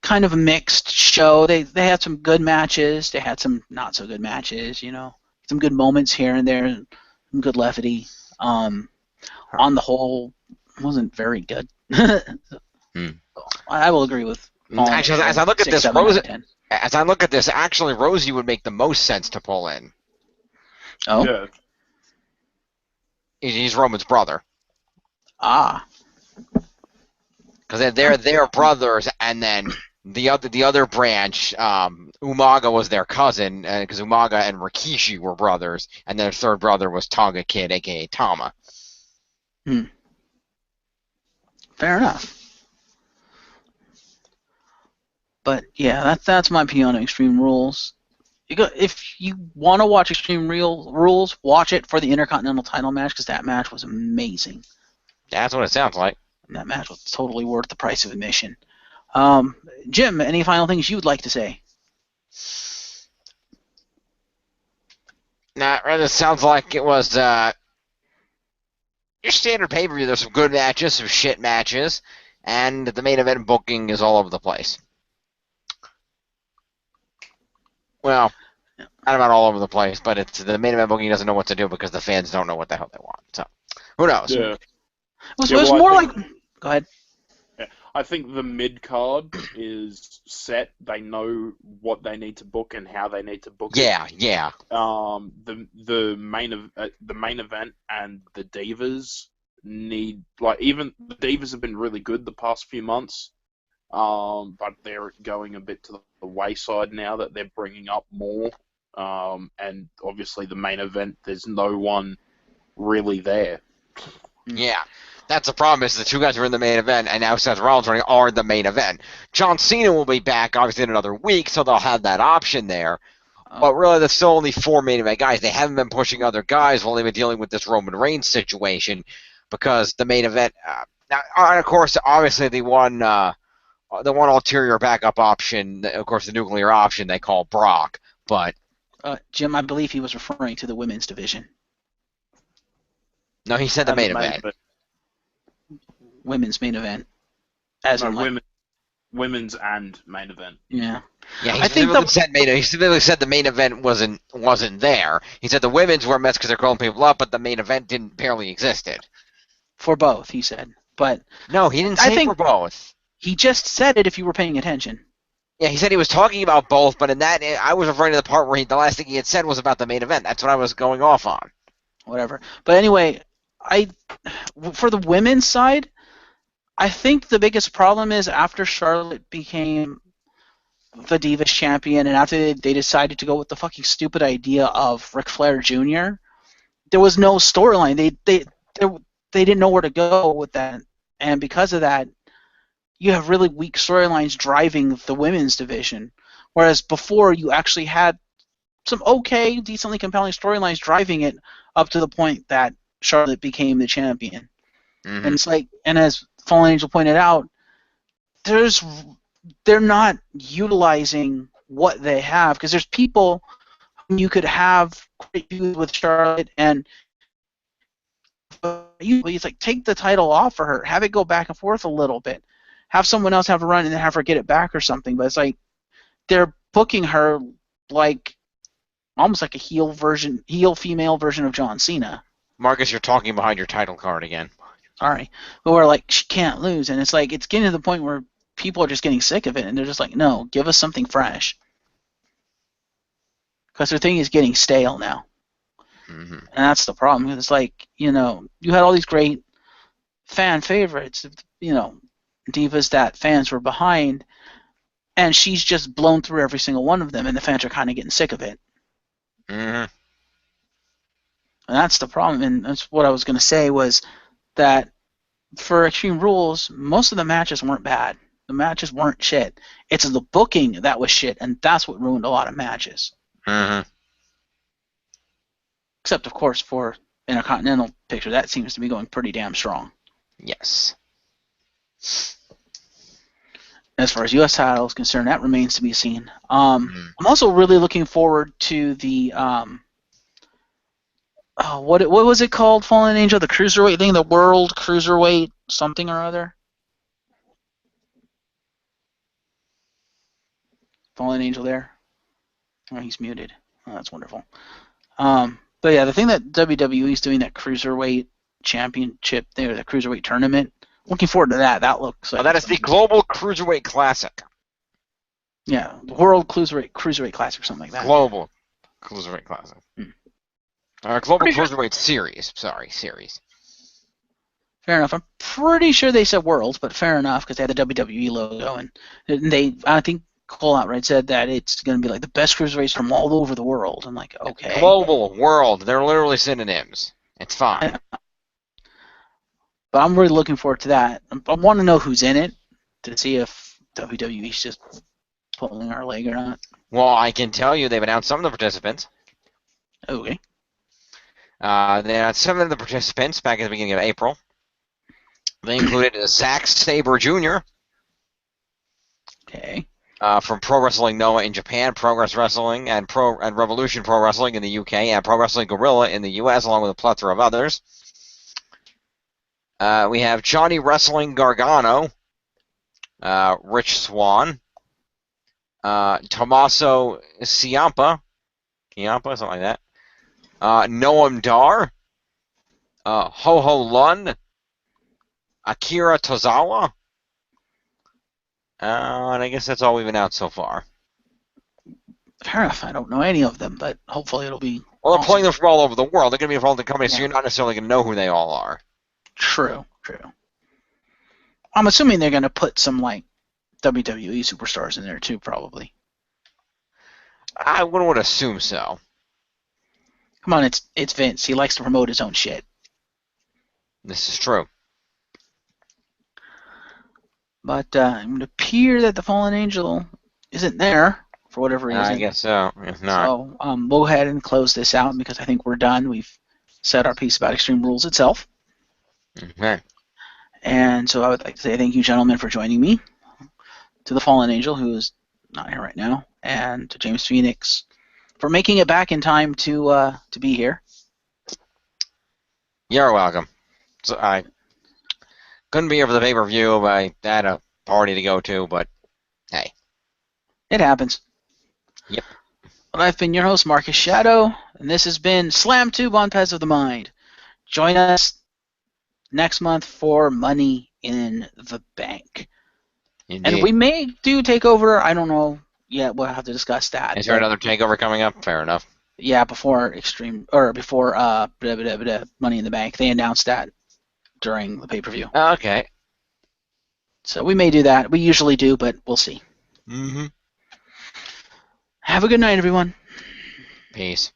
kind of a mixed show. They had some good matches. They had some not so good matches. Some good moments here and there, some good levity. On the whole, wasn't very good. I will agree with Paul. Actually, as I look at 6, this, 7 out of 10. as I look at this, actually, Rosie would make the most sense to pull in. Oh, Yeah. He's Roman's brother. Because they're brothers, and then the other branch, Umaga was their cousin, because Umaga and Rikishi were brothers, and their third brother was Tonga Kid, aka Tama. Fair enough. But yeah, that's my opinion on Extreme Rules. If you want to watch Extreme Rules, watch it for the Intercontinental title match, because that match was amazing. That's what it sounds like. And that match was totally worth the price of admission. Jim, any final things you would like to say? Nah, it sounds like it was your standard pay-per-view. There's some good matches, some shit matches, and the main event booking is all over the place. Well, not about all over the place, but it's the main event booking doesn't know what to do because the fans don't know what the hell they want. So, who knows? Yeah. It was more like... Go ahead. Yeah, I think the mid card is set. They know what they need to book and how they need to book it. Yeah. The main event and the Divas need, like, even the Divas have been really good the past few months. But they're going a bit to the wayside now that they're bringing up more. And obviously the main event, there's no one really there. Yeah. That's the problem, is the two guys who are in the main event, and now Seth Rollins are the main event. John Cena will be back, obviously, in another week, so they'll have that option there. But really, there's still only 4 main event guys. They haven't been pushing other guys while they've been dealing with this Roman Reigns situation, because the main event... and, of course, obviously, the one ulterior backup option, of course, the nuclear option, they call Brock, but... Jim, I believe he was referring to the women's division. No, he said the main event. Women's main event. Women's and main event. Yeah. Yeah, he specifically said the main event wasn't there. He said the women's were a mess because they're calling people up, but the main event barely existed. For both, he said. But no, he didn't say for both. He just said it if you were paying attention. Yeah, he said he was talking about both, but in that, I was referring to the part where the last thing he had said was about the main event. That's what I was going off on. Whatever. But anyway, for the women's side, I think the biggest problem is after Charlotte became the Divas champion and after they decided to go with the fucking stupid idea of Ric Flair Jr., there was no storyline. They didn't know where to go with that. And because of that, you have really weak storylines driving the women's division. Whereas before, you actually had some okay, decently compelling storylines driving it up to the point that Charlotte became the champion. Mm-hmm. And it's like, and as Fallen Angel pointed out, they're not utilizing what they have, because there's people who you could have great feuds with Charlotte, and usually it's like, take the title off for her, have it go back and forth a little bit, have someone else have a run and then have her get it back or something. But it's like they're booking her like almost like a heel female version of John Cena. Marcus, you're talking behind your title card again. Sorry. But we're like, she can't lose. And it's like, it's getting to the point where people are just getting sick of it. And they're just like, no, give us something fresh. Because their thing is getting stale now. Mm-hmm. And that's the problem. It's like, you had all these great fan favorites, divas that fans were behind. And she's just blown through every single one of them. And the fans are kind of getting sick of it. Mm-hmm. And that's the problem. And that's what I was going to say was that for Extreme Rules, most of the matches weren't bad. The matches weren't shit. It's the booking that was shit, and that's what ruined a lot of matches. Mm-hmm. Except, of course, for Intercontinental picture. That seems to be going pretty damn strong. Yes. As far as U.S. title is concerned, that remains to be seen. I'm also really looking forward to the what was it called, Fallen Angel? The Cruiserweight thing, the World Cruiserweight something or other? Fallen Angel there? Oh, he's muted. Oh, that's wonderful. But yeah, the thing that WWE is doing, that Cruiserweight Championship thing, or the Cruiserweight Tournament, looking forward to that. That looks like... that is the Global Cruiserweight Classic. Yeah, the World Cruiserweight Classic or something like that. Global Cruiserweight Classic. Global Cruiserweight Series. Sorry, Series. Fair enough. I'm pretty sure they said World, but fair enough, because they had the WWE logo, and they, I think Cole outright said that it's going to be like the best cruiserweights from all over the world. I'm like, okay. Global, world, they're literally synonyms. It's fine. But I'm really looking forward to that. I want to know who's in it to see if WWE's just pulling our leg or not. Well, I can tell you they've announced some of the participants. Okay. They announced 7 of the participants back at the beginning of April. They included Zack Sabre Jr. Okay. From Pro Wrestling Noah in Japan, Progress Wrestling, and Revolution Pro Wrestling in the UK, and Pro Wrestling Guerrilla in the US, along with a plethora of others. We have Johnny Wrestling Gargano, Rich Swann, Tommaso Ciampa, something like that, Noam Dar, Ho Ho Lun, Akira Tozawa, and I guess that's all we've announced so far. Fair enough. I don't know any of them, but hopefully it'll be Well, they're awesome. playing them from all over the world. They're going to be involved in companies, so you're not necessarily going to know who they all are. True. I'm assuming they're going to put some, like, WWE superstars in there, too, probably. I would assume so. Come on, it's Vince. He likes to promote his own shit. This is true. But it would appear that the Fallen Angel isn't there for whatever reason. I guess so. If not. So we'll go ahead and close this out because I think we're done. We've said our piece about Extreme Rules itself. Okay. And so I would like to say thank you, gentlemen, for joining me. To the Fallen Angel, who is not here right now, and to James Phoenix for making it back in time to be here. You're welcome. So I couldn't be here for the pay-per-view, but I had a party to go to, but hey. It happens. Yep. Well, I've been your host, Marcus Shadow, and this has been SlamTube on Pez of the Mind. Join us next month for Money in the Bank. Indeed. And we may do TakeOver. I don't know yet. We'll have to discuss that. Is there another TakeOver coming up? Fair enough. Yeah, before Money in the Bank. They announced that during the pay-per-view. Okay. So we may do that. We usually do, but we'll see. Mm-hmm. Have a good night, everyone. Peace.